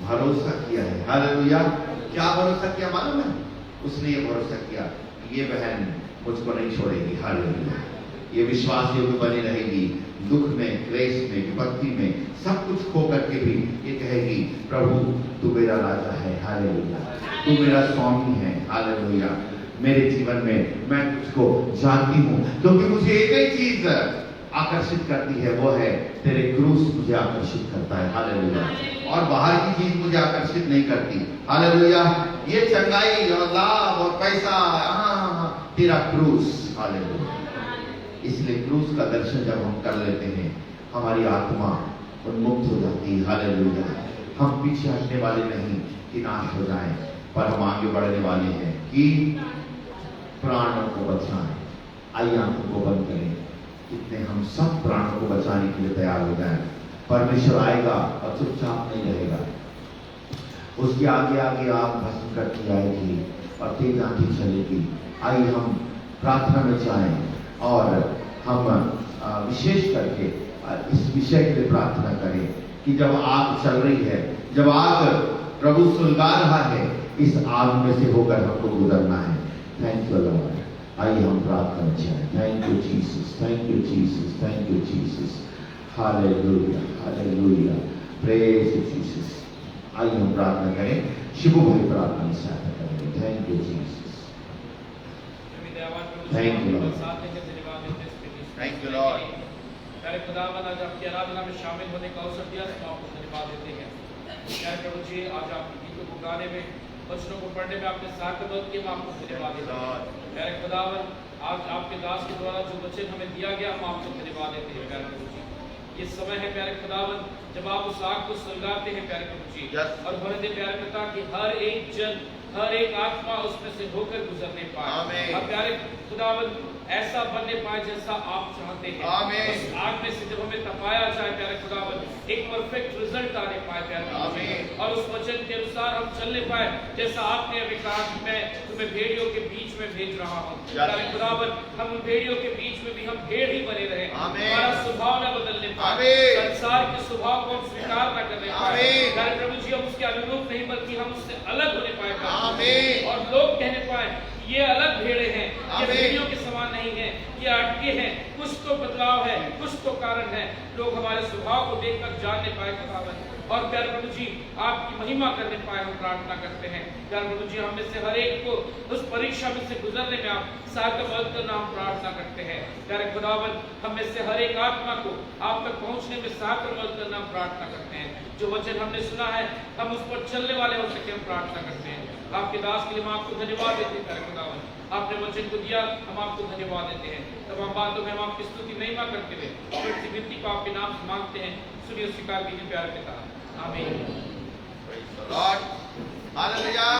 Speaker 3: भरोसा किया है। हालेलुया। क्या भरोसा किया मालूम है? उसने ये भरोसा किया ये बहन मुझको नहीं छोड़ेगी। हालेलुया। ये विश्वास योग्य बनी रहेगी, दुख में, क्लेश में, विपत्ति में, सब कुछ खो करके भी ये कहेगी प्रभु तू मेरा राजा है। हालेलुया। तू मेरा स्वामी है। हालेलुया। मेरे जीवन में मैं तुझको जानती हूँ, क्योंकि मुझे एक ही चीज आकर्षित करती है, वो है तेरे क्रूस मुझे आकर्षित करता है। हालेलुया। और बाहर की चीज मुझे आकर्षित नहीं करती। हालेलुया। ये चंगाई और लाभ और पैसा, हाँ, तेरा क्रूस। हालेलुया। इसलिए क्रूस का दर्शन जब हम कर लेते हैं, हमारी आत्मा उन्मुक्त हो जाती है। हालेलुया। हम पीछे हटने वाले नहीं कि नाश हो जाएं, पर हम आगे बढ़ने वाले हैं कि प्राणों को बचाएं। आइए आंखों को बंद करें, इतने हम सब प्राणों को बचाने के लिए तैयार हो जाएं। परमेश्वर आएगा और चुपचाप नहीं रहेगा, उसके आगे आगे आग भस्म करती आएगी और तेज आंधी चलेगी। आइए हम प्रार्थना में जाएं और हम विशेष करके इस विषय के लिए प्रार्थना करें कि जब आग चल रही है, जब आग प्रभु सुलगा रहा है, इस आग में से होकर हमको गुजरना है। Thank you Lord. आइए हम प्रार्थना में जाएं। Thank you Jesus, thank you Jesus, thank you Jesus. Hallelujah, hallelujah, praise Jesus. आइए हम प्रार्थना करें। शिबू भाई प्रार्थना में सहायता करेंगे। Thank you Jesus, thank you Lord, thank you Lord.
Speaker 6: प्यारे खुदावंद, आज आपकी आराधना में शामिल होने का अवसर दिया, तो आपको धन्यवाद देते हैं। प्यारे प्रभु जी, आज आपके गीतों को गाने में, वचनों को पढ़ने में आपने सार्थक किया, मैं आपको धन्यवाद देता हूं। प्यारे खुदावंद, आज आपके दास के द्वारा जो वचन हमें दिया गया, हम आपको धन्यवाद देते हैं। प्यारे प्रभु जी, ये समय है प्यारे खुदावंद जब आप उस आग को सुलगाते हैं प्यारे प्रभु जी, और होने दे प्यारे पिता कि हर एक जन, हर एक आत्मा उसमें से होकर गुजरने पाए। और प्यारे खुदावंद ऐसा बनने पाए जैसा आप चाहते हैं। उस आग में से जब हमें तपाया जाए प्यारे खुदावंद, एक परफेक्ट रिजल्ट आने पाए प्यारे प्रभु, और उस वचन के अनुसार हम चलने पाए जैसा आपने अभी कहा कि मैं तुम्हें भेड़ियों के बीच में भेज रहा हूँ। प्यारे खुदावंद, हम भेड़ियों के बीच में भी हम भेड़ ही बने रहे, हमारा स्वभाव न बदलने पाए, संसार के स्वभाव को हम स्वीकार न करने पाए प्यारे प्रभु जी, हम उसके अनुरूप नहीं बल्कि हम उससे अलग होने पाए और लोग कहने पाए ये अलग भेड़े हैं, ये भेड़ियों के समान नहीं है, ये अटके हैं, कुछ तो बदलाव है, कुछ तो कारण है। लोग हमारे स्वभाव को देखकर जानने पाए खुदावन, और प्यारे प्रभु जी आपकी महिमा करने पाए हम प्रार्थना करते हैं। प्यारे प्रभु जी हम में से हर एक को उस परीक्षा में से गुजरने में आप सहायता मदद करना हम प्रार्थना करते हैं। प्यारे खुदावन हम में से हर एक आत्मा को आप तक पहुंचने में सहायता मदद करना हम प्रार्थना करते हैं। जो वचन हमने सुना है हम उस पर चलने वाले हो सके हम प्रार्थना करते हैं। आपके दास के लिए हम आपको धन्यवाद देते हैं। प्यारे खुदावन आपने वचन को दिया, हम आपको धन्यवाद देते हैं। तमाम बातों में हम आपकी स्तुति महिमा करते हुए फिर विनती को आपके नाम से मांगते हैं। सुनिए स्वीकार कीजिए प्यारे पिता, आमीन।
Speaker 3: Praise the Lord. Hallelujah.